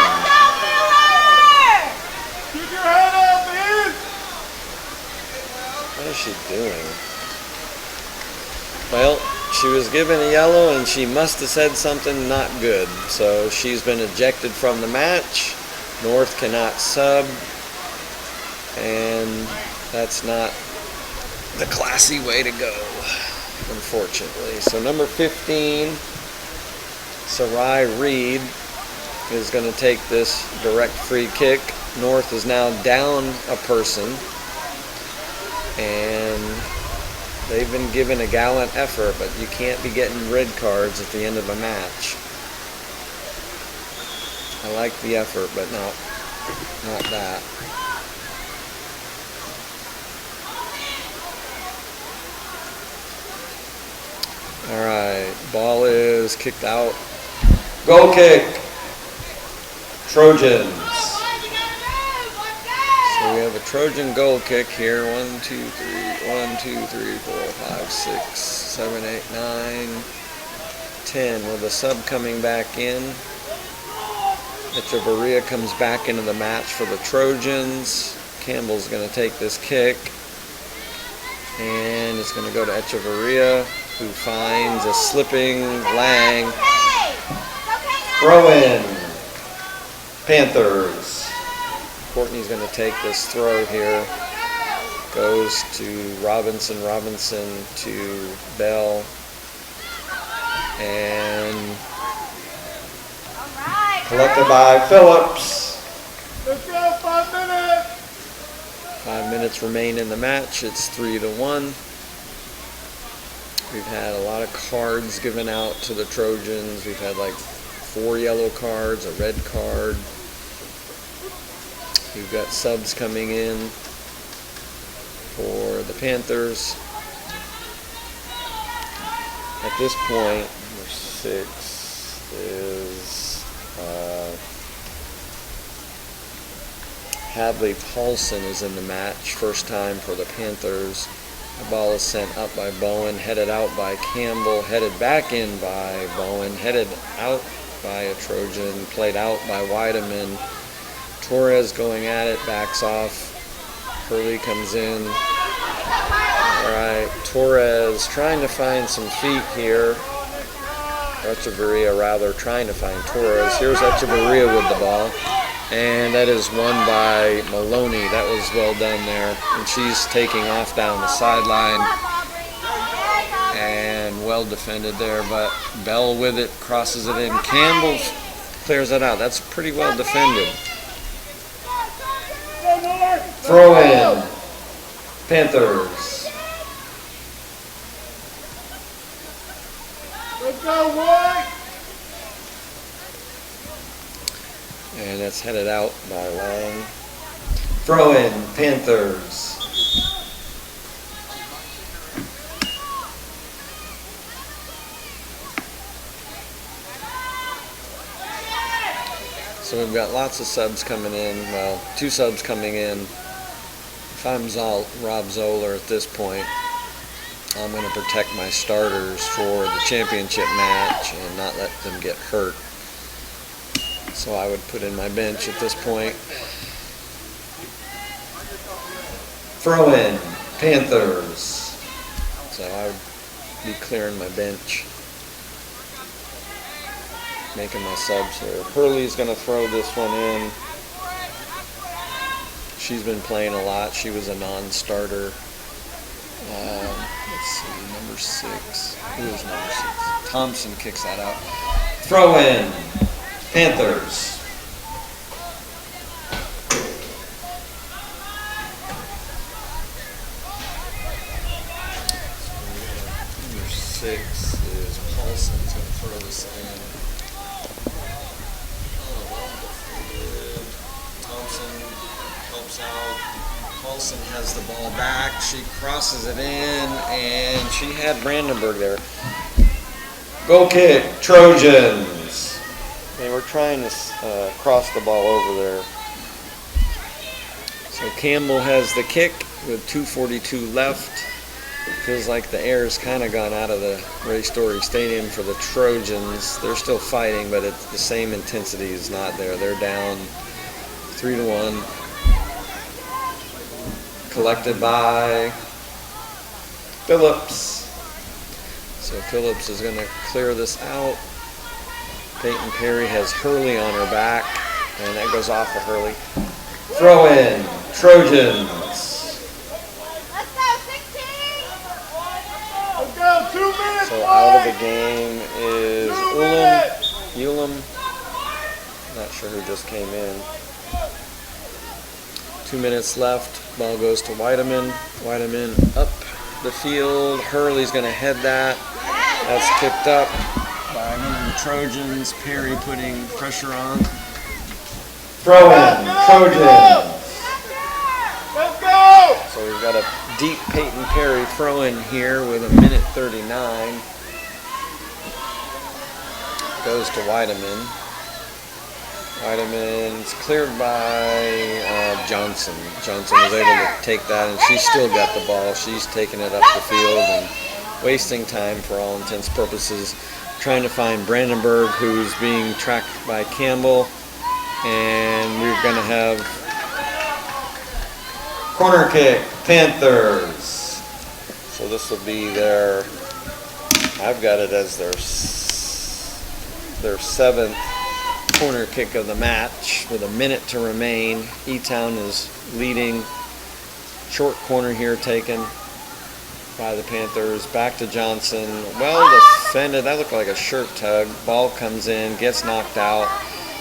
Speaker 5: Keep your head up, Liz.
Speaker 1: What is she doing? Well, she was given a yellow and she must have said something not good. So she's been ejected from the match. North cannot sub. And that's not the classy way to go, unfortunately. So number 15, Sarai Reed, is going to take this direct free kick. North is now down a person, and they've been given a gallant effort, but you can't be getting red cards at the end of a match. I like the effort, but not that. All right, ball is kicked out.
Speaker 2: Goal kick, Trojans.
Speaker 1: So we have a Trojan goal kick here. 1, 2, 3, 4, 5, 6, 7, 8, 9, 10. With a sub coming back in. Echevarria comes back into the match for the Trojans. Campbell's going to take this kick. And it's going to go to Echevarria, who finds a slipping Lang.
Speaker 2: Throw in, Panthers.
Speaker 1: Courtney's going to take this throw here. Goes to Robinson. Robinson to Bell. And
Speaker 2: Collected by Phillips.
Speaker 5: Let's go, 5 minutes.
Speaker 1: 5 minutes remain in the match. It's 3-1. We've had a lot of cards given out to the Trojans. We've had like 4 yellow cards, a red card. We've got subs coming in for the Panthers. At this point, number 6 is Hadley Paulson is in the match. First time for the Panthers. The ball is sent up by Bowen, headed out by Campbell, headed back in by Bowen, headed out by a Trojan, played out by Weideman. Torres going at it, backs off. Hurley comes in. All right, Torres trying to find some feet here. Echeverria rather trying to find Torres. Here's Echeverria with the ball. And that is won by Maloney. That was well done there. And she's taking off down the sideline. And well defended there, but Bell with it, crosses it in. Campbell clears it out. That's pretty well defended.
Speaker 2: Throw in. Panthers.
Speaker 5: Let's go, White.
Speaker 1: And that's headed out by Lang.
Speaker 2: Throw in. Panthers.
Speaker 1: So we've got lots of subs coming in. Well, 2 subs coming in. If I'm Rob Zoller at this point, I'm going to protect my starters for the championship match and not let them get hurt. So I would put in my bench at this point.
Speaker 2: Throw in. Panthers.
Speaker 1: So I would be clearing my bench. Making my subs here. Hurley's going to throw this one in. She's been playing a lot. She was a non-starter. Let's see, number 6. Who is number 6? Thompson kicks that out.
Speaker 2: Throw in. Panthers.
Speaker 1: Number 6 is Paulson's going to throw this in. Thompson helps out. Paulson has the ball back. She crosses it in, and she had Brandenburg there.
Speaker 2: Goal kick. Trojans.
Speaker 1: They were trying to cross the ball over there. So Campbell has the kick with 2:42 left. Feels like the air's kind of gone out of the Ray Story Stadium for the Trojans. They're still fighting, but the same intensity is not there. They're down 3-1. Collected by
Speaker 2: Phillips.
Speaker 1: So Phillips is going to clear this out. Peyton Perry has Hurley on her back, and that goes off of Hurley.
Speaker 2: Throw in. Trojans.
Speaker 5: Let's go, 16. Let's go, 2 minutes.
Speaker 1: So out of the game is Ulam. Not sure who just came in. 2 minutes left. Ball goes to Weideman. Weideman up the field. Hurley's going to head that. That's kicked up by one of the Trojans. Perry putting pressure on.
Speaker 2: Throw in. Trojans.
Speaker 5: Let's go.
Speaker 1: So we've got a deep Peyton Perry throw in here with 1:39. Goes to Weideman. Weideman's cleared by Johnson. Johnson was able to take that, and she's still got the ball. She's taking it up the field and wasting time for all intents and purposes, trying to find Brandenburg, who's being tracked by Campbell. And we're going to have
Speaker 2: Corner kick. Panthers.
Speaker 1: So this will be their, I've got it as their 7th corner kick of the match with 1 minute to remain. E-Town is leading. Short corner here taken by the Panthers. Back to Johnson. Well defended. That looked like a shirt tug. Ball comes in, gets knocked out,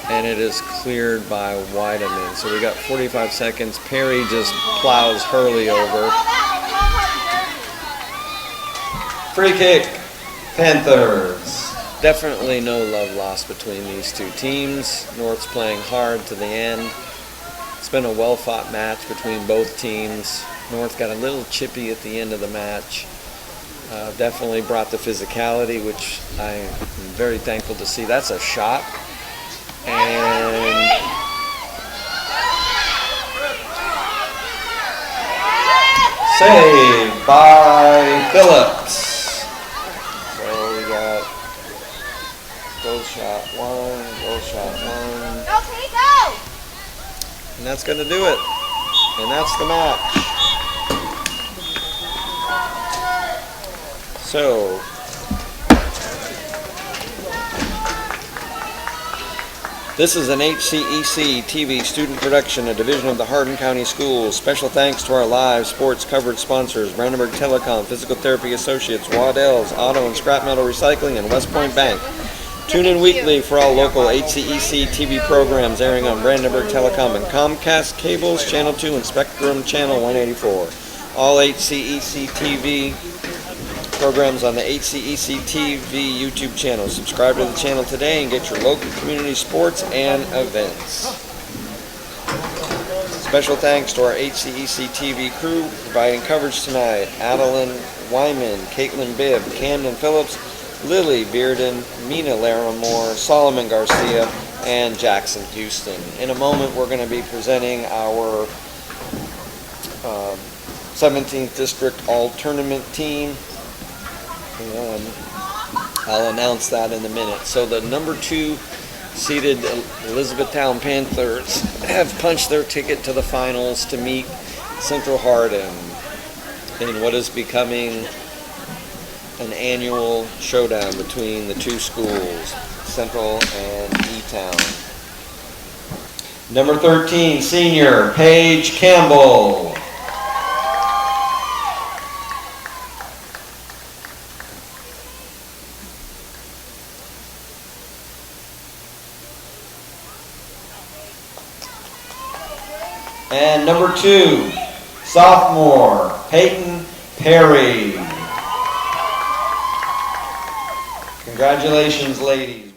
Speaker 1: and it is cleared by Weideman. So we got 45 seconds. Perry just plows Hurley over.
Speaker 2: Free kick. Panthers.
Speaker 1: Definitely no love lost between these two teams. North's playing hard to the end. It's been a well-fought match between both teams. North got a little chippy at the end of the match. Definitely brought the physicality, which I am very thankful to see. That's a shot. And
Speaker 2: Saved by Phillips.
Speaker 1: so we got goal shot one.
Speaker 5: Okay, go.
Speaker 1: And that's going to do it. And that's the match. So, this is an HCEC-TV student production, a division of the Hardin County Schools. Special thanks to our live sports coverage sponsors, Brandenburg Telecom, Physical Therapy Associates, Waddell's, Auto and Scrap Metal Recycling, and West Point Bank. Tune in weekly for all local HCEC-TV programs airing on Brandenburg Telecom and Comcast Cables, Channel 2, and Spectrum Channel 184. All HCEC-TV programs on the HCEC-TV YouTube channel. Subscribe to the channel today and get your local community sports and events. Special thanks to our HCEC-TV crew providing coverage tonight. Adeline Wyman, Caitlin Bibb, Camden Phillips, Lily Bearden, Mina Larimore, Solomon Garcia, and Jackson Houston. In a moment, we're going to be presenting our 17th District All-Tournament team. And I'll announce that in a minute. So the number 2 seeded Elizabethtown Panthers have punched their ticket to the finals to meet Central Hardin in what is becoming an annual showdown between the two schools, Central and E-Town.
Speaker 2: Number 13, senior Paige Campbell. And number 2, sophomore Peyton Perry. Congratulations, ladies.